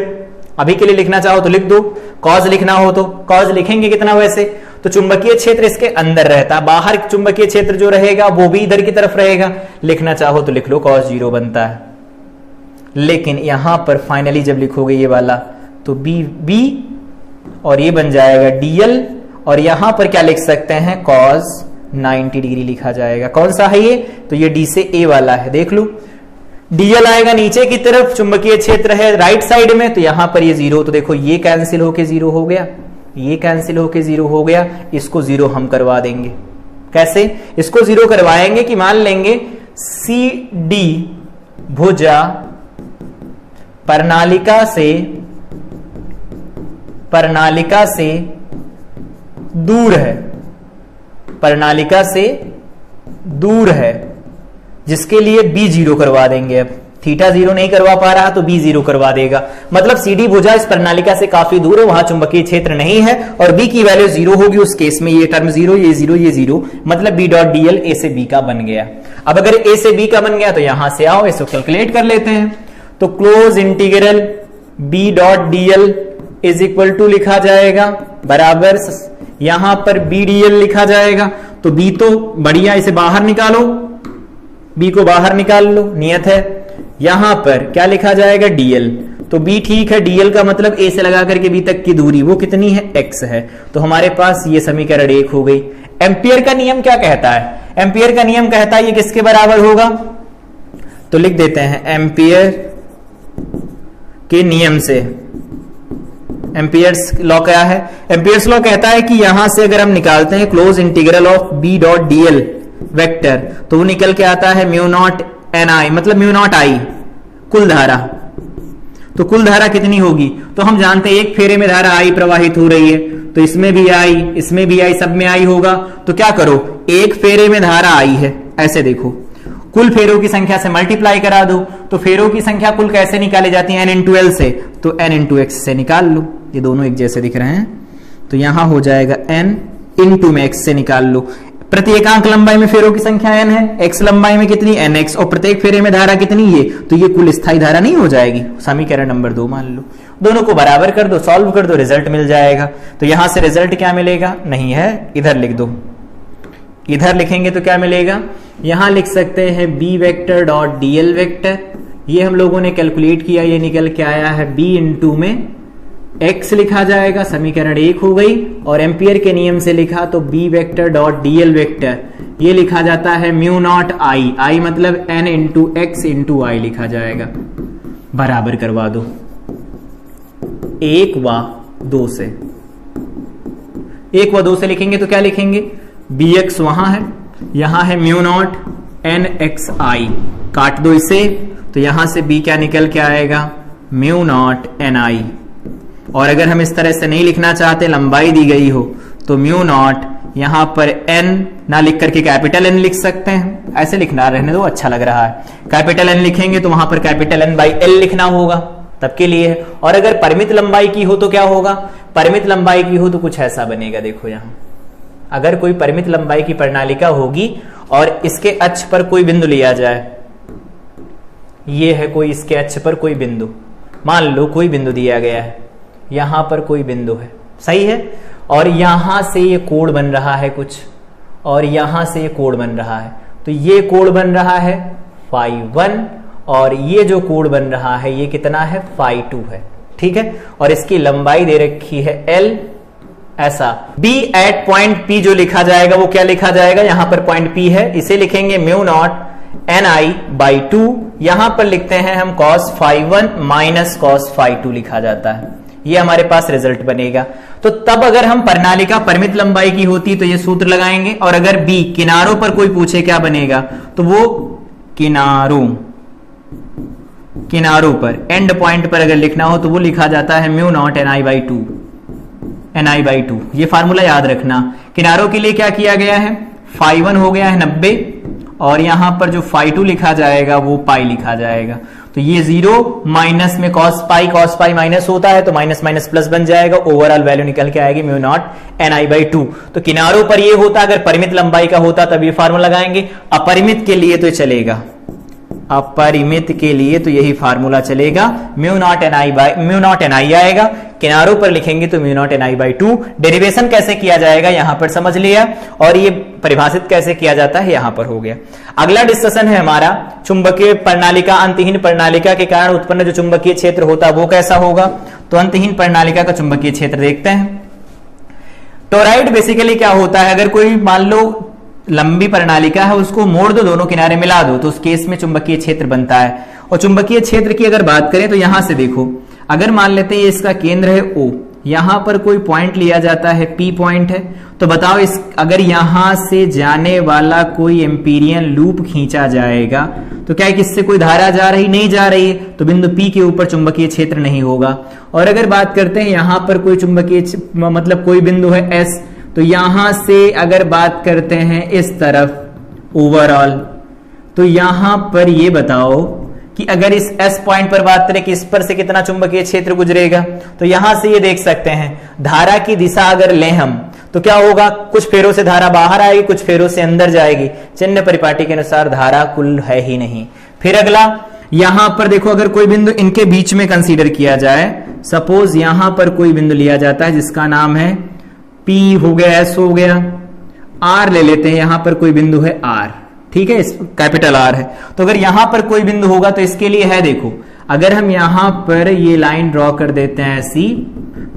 Speaker 1: अभी के लिए लिखना चाहो तो लिख दो, कॉज लिखना हो तो कॉज लिखेंगे कितना? वैसे तो चुंबकीय क्षेत्र इसके अंदर रहता, बाहर चुंबकीय क्षेत्र जो रहेगा वो भी इधर की तरफ रहेगा, लिखना चाहो तो लिख लो, cos 0 बनता है। लेकिन यहां पर फाइनली जब लिखोगे ये वाला तो बी और ये बन जाएगा डीएल, और यहां पर क्या लिख सकते हैं? cos 90 डिग्री लिखा जाएगा। कौन सा है ये? तो ये डी से ए वाला है, देख लो। डीएल आएगा नीचे की तरफ, चुंबकीय क्षेत्र है राइट साइड में, तो यहां पर ये 0, तो देखो ये कैंसिल होके 0 हो गया, ये कैंसिल होके 0 हो गया, इसको 0 हम करवा देंगे। कैसे इसको 0 करवाएंगे कि मान लेंगे सी डी भुजा प्रणालिका से दूर है, प्रणालिका से दूर है, जिसके लिए बी 0 करवा देंगे। अब थीटा 0 नहीं करवा पा रहा तो बी 0 करवा देगा, मतलब सीडी भुजा इस प्रणालिका से काफी दूर है, वहां चुंबकीय क्षेत्र नहीं है, और बी की वैल्यू 0 होगी। उस केस में ये टर्म 0, ये 0, ये 0, मतलब बी डॉट डीएल ए से बी का बन गया। अब अगर ए से बी का बन गया तो यहां से आओ इसको कैलकुलेट कर लेते हैं। तो close integral B dot dl is equal to लिखा जाएगा बराबर, यहां पर बी डीएल लिखा जाएगा। तो बी तो बढ़िया, इसे बाहर निकालो, बी को बाहर निकाल लो, नियत है। यहां पर क्या लिखा जाएगा? डीएल। तो बी ठीक है, डीएल का मतलब ए से लगा करके बी तक की दूरी वो कितनी है? एक्स है। तो हमारे पास ये समीकरण 1 हो गई। एम्पियर का नियम क्या कहता है? एम्पियर का नियम कहता है ये किसके बराबर होगा? तो लिख देते हैं एम्पियर के नियम से। एम्पियर्स लॉ क्या है? एम्पियर्स लॉ कहता है कि यहां से अगर हम निकालते हैं close integral of B dot dl vector, तो वो निकल के आता है म्यू नॉट एन आई, मतलब म्यू नॉट आई कुल धारा। तो कुल धारा कितनी होगी? तो हम जानते हैं एक फेरे में धारा आई प्रवाहित हो रही है, तो इसमें भी आई, इसमें भी आई, सब में आई होगा। तो क्या करो, एक फेरे में धारा आई है, ऐसे देखो, कुल फेरों की संख्या से मल्टीप्लाई करा दो। तो फेरों की संख्या कुल कैसे निकाली जाती है? n इंटू एल से, तो n इंटू एक्स से निकाल लो। ये दोनों एक जैसे दिख रहे हैं, तो यहां हो जाएगा n इंटू में x से निकाल लो। प्रति एकांक लंबाई में फेरों की संख्या n है, x लंबाई में कितनी? nx, और प्रत्येक फेरे में धारा कितनी? ये, तो ये कुल स्थायी धारा नहीं हो जाएगी? समीकरण नंबर 2 मान लो। दोनों को बराबर कर दो, सॉल्व कर दो, रिजल्ट मिल जाएगा। तो यहां से रिजल्ट क्या मिलेगा? नहीं है, इधर लिख दो। इधर लिखेंगे तो क्या मिलेगा? यहां लिख सकते हैं B vector dot dl vector, ये हम लोगों ने कैलकुलेट किया, ये निकल के आया है बी इंटू में एक्स लिखा जाएगा, समीकरण 1 हो गई। और एम्पियर के नियम से लिखा तो B vector dot dl vector ये लिखा जाता है म्यू नॉट आई, आई मतलब N into x into I लिखा जाएगा। बराबर करवा दो 1 व 2 से। 1 व 2 से लिखेंगे तो क्या लिखेंगे? बी एक्स वहां है, यहां है म्यू नॉट एन एक्स आई, काट दो इसे, तो यहां से बी क्या निकल के आएगा? म्यू नॉट एन आई। और अगर हम इस तरह से नहीं लिखना चाहते, लंबाई दी गई हो, तो म्यू नॉट यहां पर n ना लिख करके कैपिटल N लिख सकते हैं, ऐसे लिखना, रहने दो, अच्छा लग रहा है। कैपिटल N लिखेंगे तो वहां पर कैपिटल N बाई L लिखना होगा, तब के लिए है। और अगर परिमित लंबाई की हो तो क्या होगा? परिमित लंबाई की हो तो कुछ ऐसा बनेगा, देखो यहां अगर कोई परिमित लंबाई की प्रणालिका होगी और इसके अक्ष पर कोई बिंदु लिया जाए, ये है कोई इसके अक्ष पर कोई बिंदु, मान लो कोई बिंदु दिया गया है, यहां पर कोई बिंदु है, सही है, और यहां से ये कोण बन रहा है कुछ, और यहां से कोण बन रहा है, तो ये कोण बन रहा है φ1 और ये जो कोण बन रहा है ये कितना है φ2 है, ठीक है। और इसकी लंबाई दे रखी है l, ऐसा b एट पॉइंट P जो लिखा जाएगा वो क्या लिखा जाएगा, यहां पर पॉइंट P है, इसे लिखेंगे म्यू नॉट ni/2, यहां पर लिखते हैं हम cos φ1 माइनस cos φ2 लिखा जाता है, ये हमारे पास रिजल्ट बनेगा। तो तब अगर हम प्रणालिका परिमित लंबाई की होती तो ये सूत्र लगाएंगे, और अगर b किनारों पर कोई पूछे क्या बनेगा, तो वो किनारों पर एंड पॉइंट पर अगर लिखना हो तो वो लिखा जाता है म्यू नॉट ni/2, ये फार्मूला याद रखना। किनारों के लिए क्या किया गया है, φ1 हो गया है 90 और यहां पर जो φ2 लिखा जाएगा वो पाई लिखा जाएगा, तो ये 0 माइनस में cos पाई माइनस होता है तो माइनस माइनस प्लस बन जाएगा, ओवरऑल वैल्यू निकल के आएगी म्यू नॉट ni/2। तो किनारों पर ये होता, अगर परिमित लंबाई का होता तब ये फार्मूला लगाएंगे, अपरिमित के लिए तो चलेगा, अपरिमित के लिए तो यही फार्मूला चलेगा, म्यू नॉट ni आएगा, किनारों पर लिखेंगे तो म्यू नॉट ni/2। डेरिवेशन कैसे किया जाएगा यहां पर समझ लिया, और ये परिभाषित कैसे किया जाता है यहां पर हो गया। अगला डिस्कशन है हमारा चुंबकीय प्रणालिका, अंतहीन प्रणालिका के कारण उत्पन्न जो चुंबकीय क्षेत्र होता है वो कैसा होगा। तो अंतहीन प्रणालिका का चुंबकीय क्षेत्र देखते हैं। टोराइड बेसिकली क्या होता है, अगर कोई मान लो लंबी प्रणालिका है उसको मोड़ दो, दोनों किनारे मिला दो, तो उस केस में चुंबकीय क्षेत्र बनता है। और चुंबकीय क्षेत्र की अगर बात करें तो यहां से देखो, अगर मान लेते हैं इसका केंद्र है O, यहां पर कोई पॉइंट लिया जाता है P पॉइंट है, तो बताओ इस अगर यहां से जाने वाला कोई एम्पीरियन लूप खींचा जाएगा तो क्या किससे कोई धारा जा रही, नहीं जा रही है, तो बिंदु P के ऊपर चुंबकीय क्षेत्र नहीं होगा। और अगर बात करते हैं यहां पर कोई चुंबकीय मतलब कोई बिंदु है S, तो यहां से अगर बात करते हैं इस तरफ ओवरऑल, तो यहां पर ये बताओ कि अगर इस S पॉइंट पर बात करें कि इस पर से कितना चुंबकीय क्षेत्र गुजरेगा, तो यहां से ये देख सकते हैं धारा की दिशा अगर लें हम तो क्या होगा, कुछ फेरों से धारा बाहर आएगी, कुछ फेरों से अंदर जाएगी, चिन्ह परिपाटी के अनुसार धारा कुल है ही नहीं। फिर अगला यहां पर देखो, अगर कोई बिंदु इनके बीच में कंसीडर किया जाए, सपोज यहां पर कोई बिंदु लिया जाता है जिसका नाम है P हो गया, S हो गया, R ले लेते हैं, यहां पर कोई बिंदु है R, ठीक है, इस कैपिटल R है। तो अगर यहां पर कोई बिंदु होगा तो इसके लिए है, देखो अगर हम यहां पर ये लाइन ड्रॉ कर देते हैं ऐसी,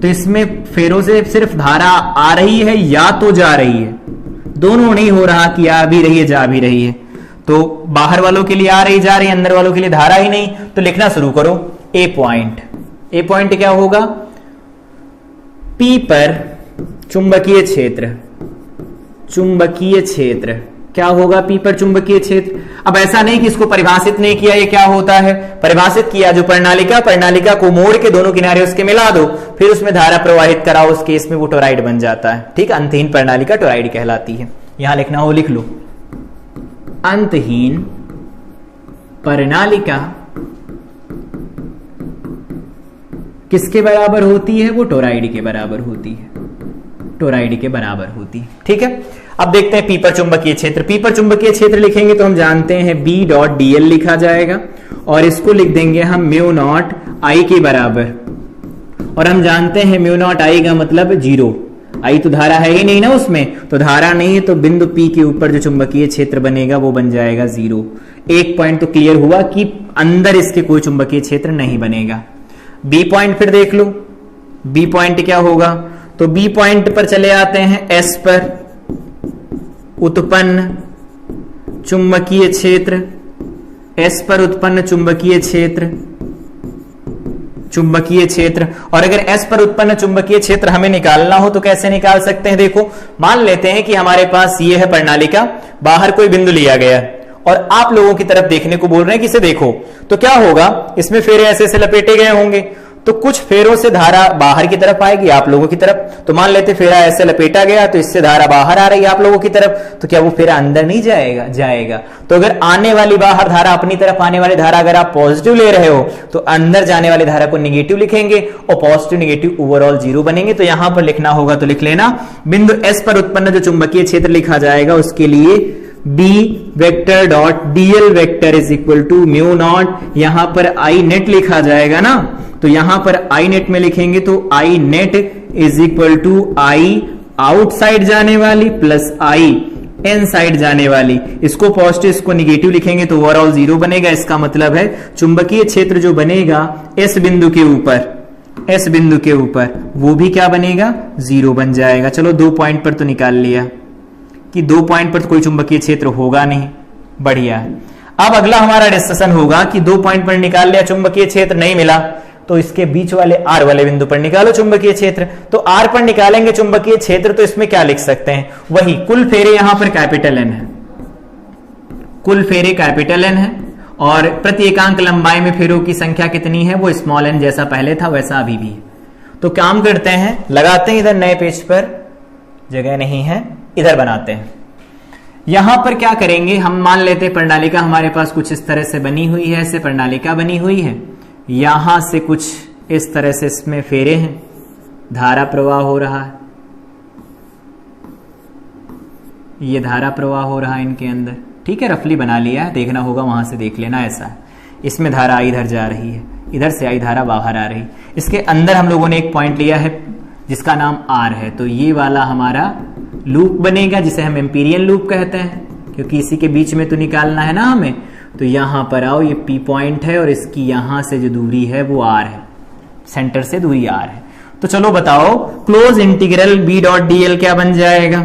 Speaker 1: तो इसमें फेरों से सिर्फ धारा आ रही है या तो जा रही है, दोनों नहीं हो रहा कि आ भी रही है जा भी रही है। तो बाहर वालों के लिए आ रही जा रही है, अंदर वालों के लिए धारा ही नहीं, तो लिखना शुरू करो ए पॉइंट क्या होगा, P पर चुंबकीय क्षेत्र क्या होगा, P पर चुंबकीय क्षेत्र। अब ऐसा नहीं कि इसको परिभाषित नहीं किया, ये क्या होता है, परिभाषित किया, जो प्रणालिका को मोड़ के दोनों किनारे उसके मिला दो, फिर उसमें धारा प्रवाहित कराओ, उस केस में वो टोराइड बन जाता है, ठीक। अंतहीन प्रणालिका टोराइड कहलाती है। यहां लिखना हो लिख लो, अंतहीन प्रणालिका किसके बराबर होती है, वो टोराइड के बराबर होती है, ठीक है। अब देखते हैं P पर चुंबकीय क्षेत्र। P पर चुंबकीय क्षेत्र लिखेंगे तो हम जानते हैं B.dl लिखा जाएगा, और इसको लिख देंगे हम म्यू नॉट I के बराबर, और हम जानते हैं म्यू नॉट I का मतलब 0, I तो धारा है ही नहीं ना उसमें, तो धारा नहीं है, तो बिंदु P के ऊपर जो चुंबकीय क्षेत्र बनेगा वो बन जाएगा 0। एक पॉइंट तो क्लियर हुआ कि अंदर इसके कोई चुंबकीय क्षेत्र नहीं बनेगा। B पॉइंट फिर देख लो, B पॉइंट क्या होगा, तो B पॉइंट पर चले आते हैं, S पर उत्पन्न चुंबकीय क्षेत्र, S पर उत्पन्न चुंबकीय क्षेत्र, और अगर S पर उत्पन्न चुंबकीय क्षेत्र हमें निकालना हो तो कैसे निकाल सकते हैं, देखो मान लेते हैं कि हमारे पास ये है प्रणालिका, बाहर कोई बिंदु लिया गया और आप लोगों की तरफ देखने को बोल रहे हैं कि इसे देखो, तो क्या होगा, इसमें फेरे ऐसे लपेटे गए होंगे, तो कुछ फेरों से धारा बाहर की तरफ आएगी आप लोगों की तरफ, तो मान लेते फेरा ऐसे लपेटा गया तो इससे धारा बाहर आ रही है आप लोगों की तरफ, तो क्या वो फेरा अंदर नहीं जाएगा। तो अगर आने वाली बाहर धारा, अपनी तरफ आने वाली धारा अगर आप पॉजिटिव ले रहे हो तो अंदर जाने वाली धारा को निगेटिव लिखेंगे, और पॉजिटिव निगेटिव ओवरऑल 0 बनेंगे। तो यहां पर लिखना होगा तो लिख लेना, बिंदु S पर उत्पन्न जो चुंबकीय क्षेत्र लिखा जाएगा उसके लिए B vector dot dl vector is equal to mu naught, यहां पर I नेट लिखा जाएगा ना, तो यहां पर I नेट में लिखेंगे तो I net is equal to I outside जाने वाली प्लस I एन साइड जाने वाली, इसको पॉजिटिव इसको निगेटिव लिखेंगे तो ओवरऑल 0 बनेगा। इसका मतलब है चुंबकीय क्षेत्र जो बनेगा एस बिंदु के ऊपर, एस बिंदु के ऊपर वो भी क्या बनेगा 0 बन जाएगा। चलो 2 पॉइंट पर तो निकाल लिया कि 2 पॉइंट पर तो कोई चुंबकीय क्षेत्र होगा नहीं, बढ़िया है। अब अगला हमारा डिस्कशन होगा कि 2 पॉइंट पर निकाल लिया, चुंबकीय क्षेत्र नहीं मिला तो इसके बीच वाले आर वाले बिंदु पर निकालो चुंबकीय क्षेत्र। तो आर पर निकालेंगे चुंबकीय क्षेत्र तो इसमें क्या लिख सकते हैं, वही कुल फेरे यहां पर कैपिटल एन है, कुल फेरे कैपिटल एन है और प्रति एकांक लंबाई में फेरों की संख्या कितनी है, वो स्मॉल एन, जैसा पहले था वैसा अभी भी है। तो काम करते हैं, लगाते हैं इधर नए पेज पर, जगह नहीं है इधर बनाते हैं। यहां पर क्या करेंगे, हम मान लेते हैं प्रणालिका हमारे पास कुछ इस तरह से बनी हुई है, ऐसे प्रणालिका बनी हुई है, यहां से कुछ इस तरह से इसमें फेरे हैं, धारा प्रवाह हो रहा है, ये धारा प्रवाह हो रहा है इनके अंदर, ठीक है, रफली बना लिया है, देखना होगा वहां से देख लेना। ऐसा इसमें धारा इधर जा रही है, इधर से आई धारा बाहर आ रही, इसके अंदर हम लोगों ने एक पॉइंट लिया है जिसका नाम आर है, तो ये वाला हमारा लूप बनेगा जिसे हम एम्पीरियल लूप कहते हैं, क्योंकि इसी के बीच में तो निकालना है ना हमें। तो यहां पर आओ, ये पी पॉइंट है और इसकी यहां से जो दूरी है वो आर है, सेंटर से दूरी आर है। तो चलो बताओ close integral B dot dl क्या बन जाएगा,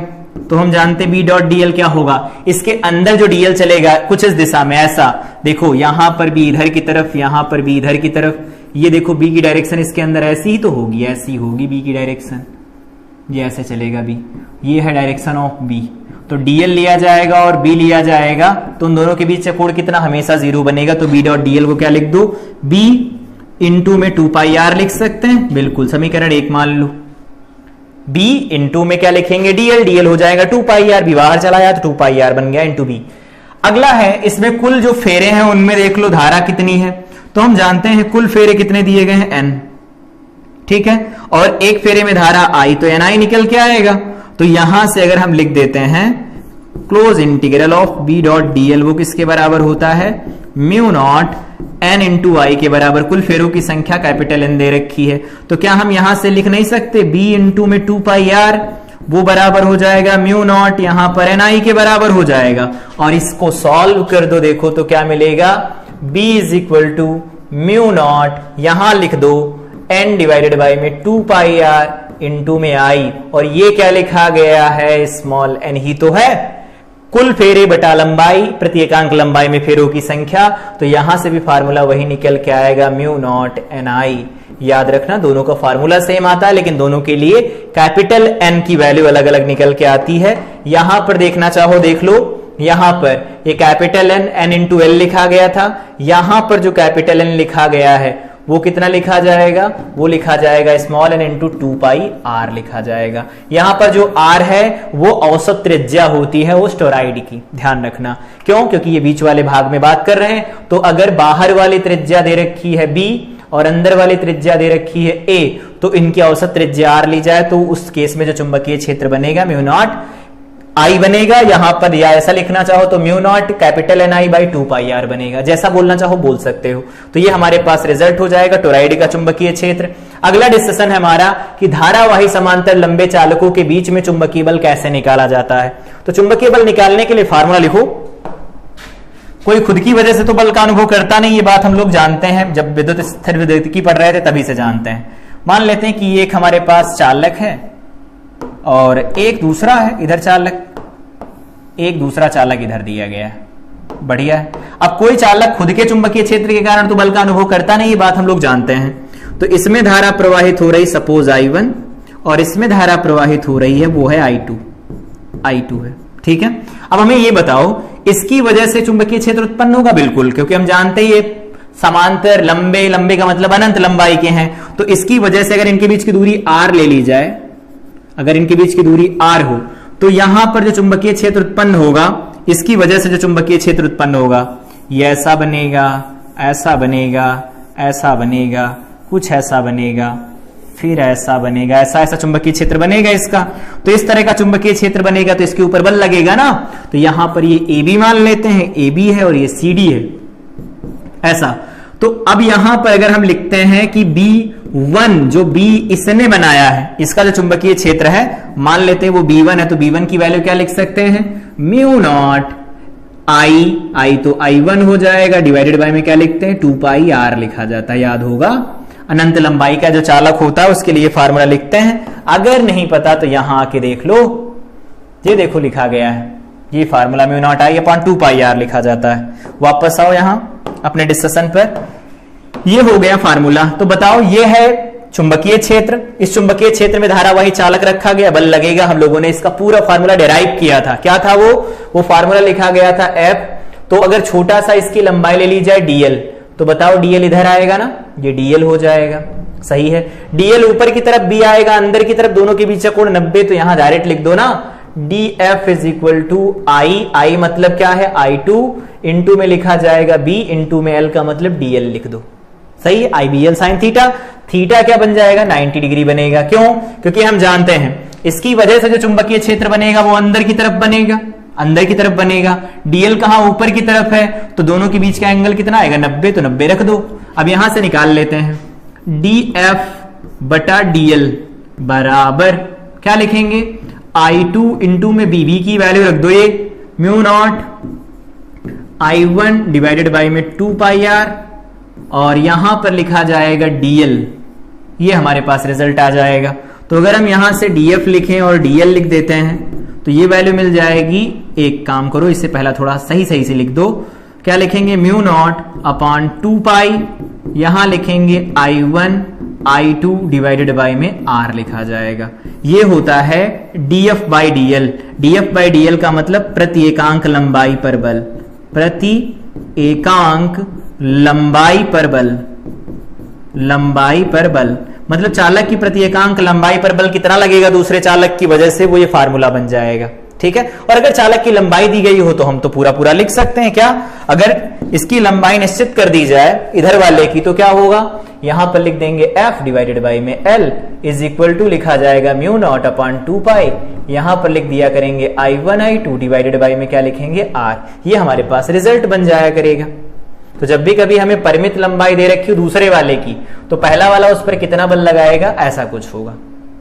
Speaker 1: तो हम जानते हैं बी डॉट डीएल क्या होगा, इसके अंदर जो डीएल चलेगा कुछ इस दिशा में, ऐसा देखो यहां पर भी इधर की तरफ, यहां पर भी इधर की तरफ, ये देखो बी की डायरेक्शन इसके अंदर ऐसी ही तो होगी, ऐसी होगी बी की डायरेक्शन, ये ऐसे चलेगा बी, ये है डायरेक्शन ऑफ बी, तो डीएल लिया जाएगा और बी लिया जाएगा, तो उन दोनों के बीच से कोण कितना हमेशा 0 बनेगा। तो बी डॉट डीएल को क्या लिख दो, बी इंटू में 2 पाई आर लिख सकते हैं, बिल्कुल समीकरण 1 मान लो। बी इंटू में क्या लिखेंगे डीएल, डीएल हो जाएगा 2 पाई आर, बी बाहर चला जाए तो 2 पाई आर बन गया इंटू बी। अगला है इसमें कुल जो फेरे हैं उनमें देख लो धारा कितनी है, तो हम जानते हैं कुल फेरे कितने दिए गए हैं एन, ठीक है, और एक फेरे में धारा आई तो एन आई निकल के आएगा। तो यहां से अगर हम लिख देते हैं close integral of B dot dl, वो किसके बराबर होता है, mu naught N into I के बराबर, कुल फेरों की संख्या कैपिटल एन दे रखी है, तो क्या हम यहां से लिख नहीं सकते बी इंटू में 2 पाई आर, वो बराबर हो जाएगा म्यू नॉट, यहां पर एन आई के बराबर हो जाएगा, और इसको सॉल्व कर दो, देखो तो क्या मिलेगा, B is equal to mu naught, यहां लिख दो एन डिवाइडेड बाई में 2 पाई आर इंटू में आई, और ये क्या लिखा गया है, स्मॉल एन ही तो है, कुल फेरे बटा लंबाई, प्रति एकांक लंबाई में फेरों की संख्या, तो यहां से भी फार्मूला वही निकल के आएगा म्यू नॉट एन आई। याद रखना दोनों का फार्मूला सेम आता है, लेकिन दोनों के लिए कैपिटल एन की वैल्यू अलग अलग निकल के आती है। यहां पर देखना चाहो देख लो, यहां पर ये capital N N into L लिखा गया था, यहां पर जो कैपिटल एन लिखा गया है वो कितना लिखा जाएगा, वो लिखा जाएगा small N into 2 pi R लिखा जाएगा। यहां पर जो आर है वो औसत त्रिज्या होती है उस टोराइड की, ध्यान रखना, क्यों, क्योंकि ये बीच वाले भाग में बात कर रहे हैं, तो अगर बाहर वाली त्रिज्या दे रखी है बी और अंदर वाली त्रिज्या दे रखी है ए, तो इनकी औसत त्रिज्या आर ली जाए तो उस केस में जो चुंबकीय क्षेत्र बनेगा म्यू नॉट आई बनेगा, यहां पर या ऐसा लिखना चाहो तो mu naught capital N I by 2 pi R बनेगा, जैसा बोलना चाहो बोल सकते हो। तो ये हमारे पास रिजल्ट हो जाएगा टोराइड का चुंबकीय क्षेत्र। अगला डिस्कशन है हमारा कि धारावाही समांतर लंबे चालकों के बीच में चुंबकीय बल कैसे निकाला जाता है। तो चुंबकीय बल निकालने के लिए फार्मूला लिखो, कोई खुद की वजह से तो बल का अनुभव करता नहीं, ये बात हम लोग जानते हैं, जब विद्युत स्थिर विद्युतिकी पढ़ रहे थे तभी से जानते हैं। मान लेते हैं कि ये एक हमारे पास चालक है और एक दूसरा है इधर चालक, एक दूसरा चालक इधर दिया गया है, बढ़िया है। अब कोई चालक खुद के चुंबकीय क्षेत्र के कारण तो बल का अनुभव करता नहीं, ये बात हम लोग जानते हैं। तो इसमें धारा प्रवाहित हो रही सपोज I1 और इसमें धारा प्रवाहित हो रही है वो है I2 है, ठीक है। अब हमें ये बताओ इसकी वजह से चुंबकीय क्षेत्र उत्पन्न होगा, बिल्कुल, क्योंकि हम जानते हैं ये समांतर लंबे, लंबे का मतलब अनंत लंबाई के हैं, तो इसकी वजह से अगर इनके बीच की दूरी r ले ली जाए, अगर इनके बीच की दूरी r हो, तो यहां पर जो चुंबकीय क्षेत्र उत्पन्न होगा, इसकी वजह से जो चुंबकीय क्षेत्र उत्पन्न होगा ये ऐसा बनेगा, ऐसा बनेगा, ऐसा बनेगा, कुछ ऐसा बनेगा, फिर ऐसा बनेगा, ऐसा ऐसा चुंबकीय क्षेत्र बनेगा इसका। तो इस तरह का चुंबकीय क्षेत्र बनेगा तो इसके ऊपर बल लगेगा ना, तो यहां पर ये AB मान लेते हैं, AB है और ये CD है, ऐसा। तो अब यहां पर अगर हम लिखते हैं कि B1 जो B इसने बनाया है, इसका जो चुंबकीय क्षेत्र है मान लेते हैं वो B1 है, तो B1 की वैल्यू क्या लिख सकते हैं, म्यू नॉट आई तो I1 हो जाएगा, डिवाइडेड बाय में क्या लिखते हैं 2 पाई आर लिखा जाता है, याद होगा। अनंत लंबाई का जो चालक होता है उसके लिए फार्मूला लिखते हैं। अगर नहीं पता तो यहां आके देख लो, ये देखो लिखा गया है, ये formula mu naught I upon 2 pi R लिखा जाता है। वापस आओ यहां अपने डिस्कशन पर, ये हो गया फार्मूला। तो बताओ, ये है चुंबकीय क्षेत्र, इस चुंबकीय क्षेत्र में धारावाही चालक रखा गया, बल लगेगा। हम लोगों ने इसका पूरा फार्मूला डिराइव किया था। क्या था वो फार्मूला लिखा गया था F। तो अगर छोटा सा इसकी लंबाई ले ली जाए dl, तो बताओ dl इधर आएगा ना, ये dl हो जाएगा, सही है। dl ऊपर की तरफ b आएगा, अंदर की तरफ, दोनों के बीच का कोण 90, तो यहां डायरेक्ट लिख दो ना, df इज इक्वल टू आई मतलब क्या है I2, इंटू में लिखा जाएगा b, इंटू में l का मतलब dl लिख दो, सही है। IBL साइन थीटा, थीटा क्या बन जाएगा 90 डिग्री बनेगा। क्यों? क्योंकि हम जानते हैं इसकी वजह से जो चुंबकीय क्षेत्र बनेगा वो अंदर की तरफ बनेगा, अंदर की तरफ बनेगा। डीएल कहां ऊपर की तरफ है, तो दोनों के बीच का एंगल कितना आएगा 90, तो 90 रख दो। अब यहां से निकाल लेते हैं, DF बटा DL बराबर क्या लिखेंगे, I2 इंटू में BB की वैल्यू रख दो, ये mu naught I1 divided by में 2 पाई आर, और यहां पर लिखा जाएगा DL, ये हमारे पास रिजल्ट आ जाएगा। तो अगर हम यहां से DF लिखें और DL लिख देते हैं तो ये वैल्यू मिल जाएगी। एक काम करो, इससे पहला थोड़ा सही से लिख दो, क्या लिखेंगे म्यू नॉट अपॉन 2 पाई, यहां लिखेंगे I1 I2 डिवाइडेड बाई में R लिखा जाएगा। ये होता है DF by DL। DF by DL का मतलब प्रति एकांक लंबाई पर बल, प्रति एकांक लंबाई पर बल, लंबाई पर बल मतलब चालक की प्रति एकांक लंबाई पर बल कितना लगेगा दूसरे चालक की वजह से, वो ये फार्मूला बन जाएगा, ठीक है। और अगर चालक की लंबाई दी गई हो तो हम तो पूरा लिख सकते हैं। क्या? अगर इसकी लंबाई निश्चित कर दी जाए इधर वाले की, तो क्या होगा, यहां पर लिख देंगे F डिवाइडेड बाई में L इज इक्वल टू लिखा जाएगा म्यू नॉट अपॉन 2 पाई, यहां पर लिख दिया करेंगे I1 I2 डिवाइडेड बाई में क्या लिखेंगे R। ये हमारे पास रिजल्ट बन जाया करेगा। तो जब भी कभी हमें परिमित लंबाई दे रखी हो दूसरे वाले की, तो पहला वाला उस पर कितना बल लगाएगा, ऐसा कुछ होगा,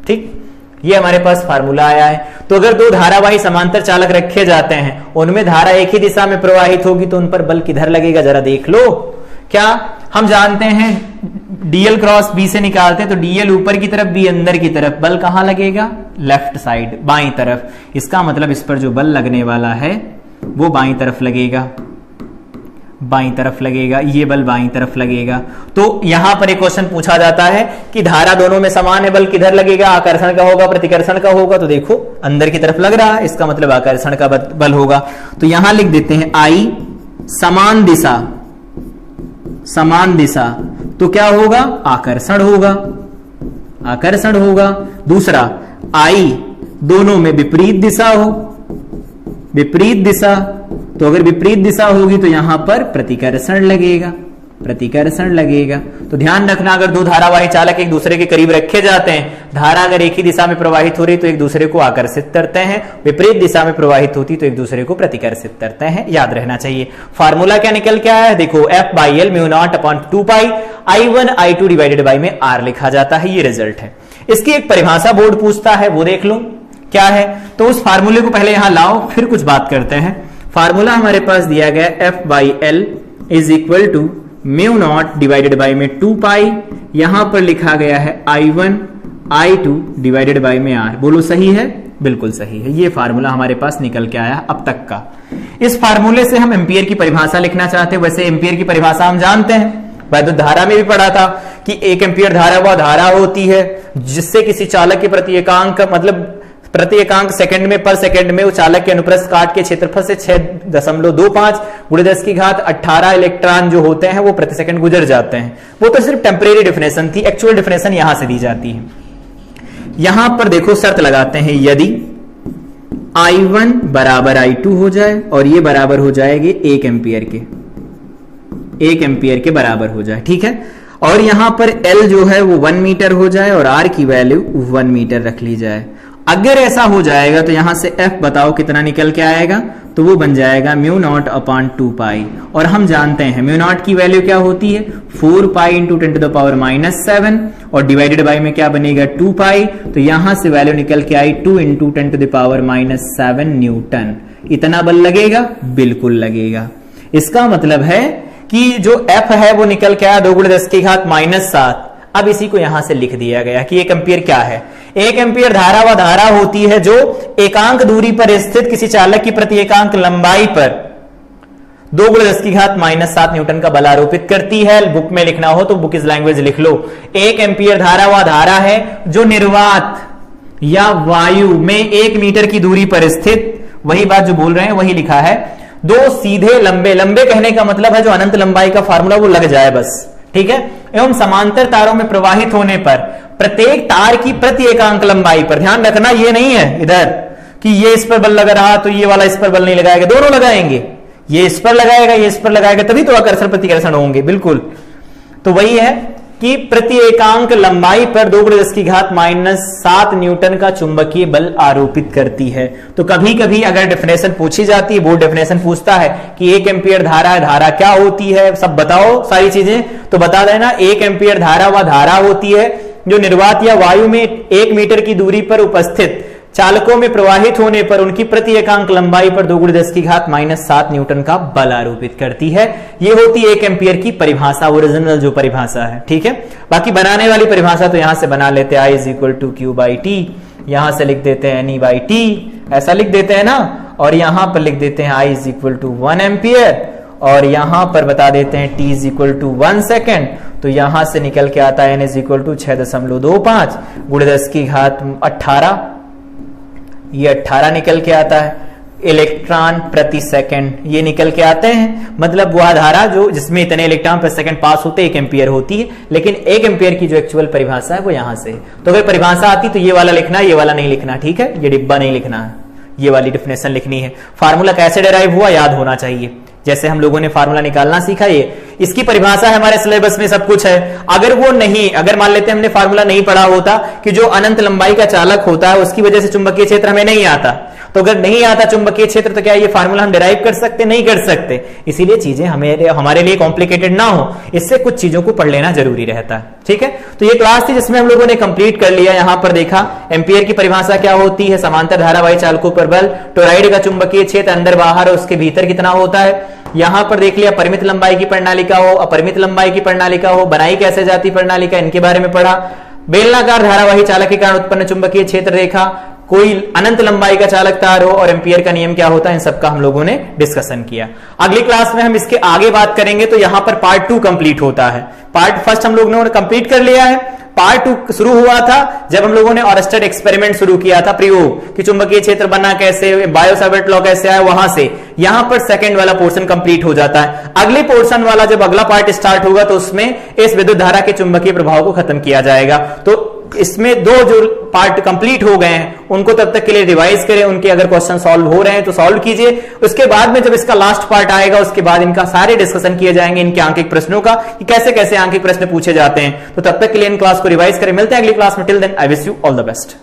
Speaker 1: ठीक। ये हमारे पास फार्मूला आया है। तो अगर दो धारावाही समांतर चालक रखे जाते हैं, उनमें धारा एक ही दिशा में प्रवाहित होगी, तो उन पर बल किधर लगेगा जरा देख लो। क्या हम जानते हैं डीएल क्रॉस बी से निकालते हैं, तो डीएल ऊपर की तरफ, बी अंदर की तरफ, बल कहां लगेगा, लेफ्ट साइड, बाईं तरफ। इसका मतलब इस पर जो बल लगने वाला है वो बाईं तरफ लगेगा, बाईं तरफ लगेगा, ये बल बाईं तरफ लगेगा। तो यहां पर एक क्वेश्चन पूछा जाता है कि धारा दोनों में समान है, बल किधर लगेगा, आकर्षण का होगा प्रतिकर्षण का होगा, तो देखो अंदर की तरफ लग रहा है, इसका मतलब आकर्षण का बल होगा। तो यहां लिख देते हैं आई समान दिशा, समान दिशा, तो क्या होगा, आकर्षण होगा, आकर्षण होगा। दूसरा, आई दोनों में विपरीत दिशा हो, विपरीत दिशा, तो अगर विपरीत दिशा होगी तो यहां पर प्रतिकर्षण लगेगा, प्रतिकर्षण लगेगा। तो ध्यान रखना, अगर दो धारावाही चालक एक दूसरे के करीब रखे जाते हैं, धारा अगर एक ही दिशा में प्रवाहित हो रही तो एक दूसरे को आकर्षित करते हैं, विपरीत दिशा में प्रवाहित होती तो एक दूसरे को प्रतिकर्षित करते हैं, याद रहना चाहिए। फार्मूला क्या निकल के आया है, देखो F by L mu naught upon 2 pi I1 I2 divided by में R लिखा जाता है, ये रिजल्ट है। इसकी एक परिभाषा बोर्ड पूछता है, वो देख लो क्या है। तो उस फार्मूले को पहले यहां लाओ, फिर कुछ बात करते हैं। फार्मूला हमारे पास दिया गया F by L is equal to mu naught divided by में 2 पाई, यहां पर लिखा गया है I1 I2 डिवाइडेड बाई में R। बोलो सही है, बिल्कुल सही है। ये फार्मूला हमारे पास निकल के आया अब तक का। इस फार्मूले से हम एम्पियर की परिभाषा लिखना चाहते हैं। वैसे एम्पियर की परिभाषा हम जानते हैं, वैद्युत धारा में भी पढ़ा था कि 1 एम्पियर धारा वह धारा होती है जिससे किसी चालक के प्रति एकांक मतलब प्रति एकांक सेकंड में, पर सेकंड में, वो चालक के अनुप्रस्थ काट के क्षेत्रफल से 6.25 × 10⁸ इलेक्ट्रॉन जो होते हैं वो प्रति सेकंड गुजर जाते हैं। वो तो सिर्फ टेम्परेरी डिफिनेशन थी, एक्चुअल डिफिनेशन यहां से दी जाती है। यहां पर देखो शर्त लगाते हैं, यदि I1 बराबर I2 हो जाए और ये बराबर हो जाएंगे 1 एम्पियर के, 1 एम्पियर के बराबर हो जाए, ठीक है। और यहां पर L जो है वो 1 मीटर हो जाए और R की वैल्यू 1 मीटर रख ली जाए। अगर ऐसा हो जाएगा तो यहां से F बताओ कितना निकल के आएगा, तो वो बन जाएगा म्यू नॉट अपॉन 2 पाई। और हम जानते हैं म्यू नॉट की वैल्यू क्या होती है, 4 पाई इंटू 10⁻⁻7 और डिवाइडेड बाई में क्या बनेगा 2 पाई। तो यहां से वैल्यू निकल के आई 2 इंटू 10⁻⁻7 न्यूटन। इतना बल लगेगा, बिल्कुल लगेगा। इसका मतलब है कि जो F है वो निकल के आया 2 × 10⁻⁷। अब इसी को यहां से लिख दिया गया कि 1 एम्पियर क्या है। 1 एम्पियर धारा वह धारा होती है जो एकांक दूरी पर स्थित किसी चालक की प्रति एकांक लंबाई पर 2 × 10⁻⁷ न्यूटन का बल आरोपित करती है। बुक में लिखना हो तो बुक इज लैंग्वेज लिख लो। 1 एम्पियर धारा वह धारा है जो निर्वात या वायु में 1 मीटर की दूरी पर स्थित, वही बात जो बोल रहे हैं वही लिखा है, 2 सीधे लंबे, लंबे कहने का मतलब है जो अनंत लंबाई का फार्मूला वो लग जाए बस, ठीक है, एवं समांतर तारों में प्रवाहित होने पर प्रत्येक तार की प्रति एकांक लंबाई पर, ध्यान रखना ये नहीं है इधर कि ये इस पर बल लगा रहा तो ये वाला इस पर बल नहीं लगाएगा, दोनों लगाएंगे, ये इस पर लगाएगा ये इस पर लगाएगा, तभी तो आकर्षण प्रतिकर्षण होंगे, बिल्कुल। तो वही है कि प्रति एकांक लंबाई पर 2 × 10⁻⁷ न्यूटन का चुंबकीय बल आरोपित करती है। तो कभी कभी अगर डेफिनेशन पूछी जाती है, बोर्ड डेफिनेशन पूछता है कि 1 एम्पियर धारा क्या होती है, सब बताओ सारी चीजें, तो बता देना 1 एम्पियर धारा वह धारा होती है जो निर्वात या वायु में 1 मीटर की दूरी पर उपस्थित चालकों में प्रवाहित होने पर उनकी प्रति एकांक लंबाई पर 2 × 10⁻⁷ न्यूटन का बल आरोपित करती है। ये होती है 1 एम्पियर की परिभाषा, ओरिजिनल जो परिभाषा है, ठीक है। बाकी बनाने वाली परिभाषा तो यहां से बना लेते हैं, I = Q/T, यहां से लिख देते हैं NE/T, ऐसा लिख देते हैं ना, और यहां पर लिख देते हैं I = 1 एम्पियर, और यहां पर बता देते हैं T = 1 सेकेंड। तो यहां से निकल के आता है N = 6.25 × 10⁸, ये 18 निकल के आता है इलेक्ट्रॉन प्रति सेकंड, ये निकल के आते हैं। मतलब वह धारा जो जिसमें इतने इलेक्ट्रॉन प्रति सेकंड पास होते 1 एम्पियर होती है, लेकिन 1 एम्पियर की जो एक्चुअल परिभाषा है वो यहां से। तो अगर परिभाषा आती तो ये वाला लिखना, ये वाला नहीं लिखना, ठीक है, ये डिब्बा नहीं लिखना है, ये वाली डेफिनेशन लिखनी है। फार्मूला कैसे डिराइव हुआ याद होना चाहिए, जैसे हम लोगों ने फार्मूला निकालना सीखा, ये इसकी परिभाषा है, हमारे सिलेबस में सब कुछ है। अगर वो नहीं, अगर मान लेते हमने फार्मूला नहीं पढ़ा होता कि जो अनंत लंबाई का चालक होता है उसकी वजह से चुंबकीय क्षेत्र हमें नहीं आता, तो अगर नहीं आता चुंबकीय क्षेत्र तो क्या ये फार्मूला हम डिराइव कर सकते? नहीं कर सकते। इसीलिए चीजें हमारे लिए कॉम्प्लिकेटेड ना हो, इससे कुछ चीजों को पढ़ लेना जरूरी रहता है, ठीक है। तो ये क्लास थी जिसमें हम लोगों ने कंप्लीट कर लिया। यहां पर देखा एम्पियर की परिभाषा क्या होती है, समांतर धारावाही चालकों पर बल, टोरॉइड का चुंबकीय क्षेत्र अंदर बाहर और उसके भीतर कितना होता है। यहां पर देख लिया परिमित लंबाई की प्रणालिका हो, अपरिमित लंबाई की प्रणालिका हो, बनाई कैसे जाती प्रणालिका, इनके बारे में पढ़ा। बेलनाकार धारावाही चालक के कारण उत्पन्न चुंबकीय क्षेत्र रेखा, कोई अनंत लंबाई का चालक तार हो और एम्पियर का नियम क्या होता है, इन सबका हम लोगों ने डिस्कशन किया। अगली क्लास में हम इसके आगे बात करेंगे। तो यहां पर पार्ट 2 कंप्लीट होता है। पार्ट फर्स्ट हम लोगों ने कंप्लीट कर लिया है, पार्ट 2 शुरू हुआ था जब हम लोगों ने ऑरस्टेड एक्सपेरिमेंट शुरू किया था, प्रयोग कि चुंबकीय क्षेत्र बनना कैसे, बायो-सावर्ट लॉ कैसे आया, वहां से यहां पर सेकंड वाला पोर्शन कंप्लीट हो जाता है। अगले पोर्शन वाला जब अगला पार्ट स्टार्ट होगा तो उसमें इस विद्युत धारा के चुंबकीय प्रभाव को खत्म किया जाएगा। तो इसमें 2 जो पार्ट कंप्लीट हो गए हैं उनको तब तक के लिए रिवाइज करें, उनके अगर क्वेश्चन सॉल्व हो रहे हैं तो सॉल्व कीजिए। उसके बाद में जब इसका लास्ट पार्ट आएगा उसके बाद इनका सारे डिस्कशन किए जाएंगे, इनके आंकिक प्रश्नों का कि कैसे कैसे आंकिक प्रश्न पूछे जाते हैं। तो तब तक के लिए इन क्लास को रिवाइज करें। मिलते हैं अगली क्लास में। Till then I wish you all the best.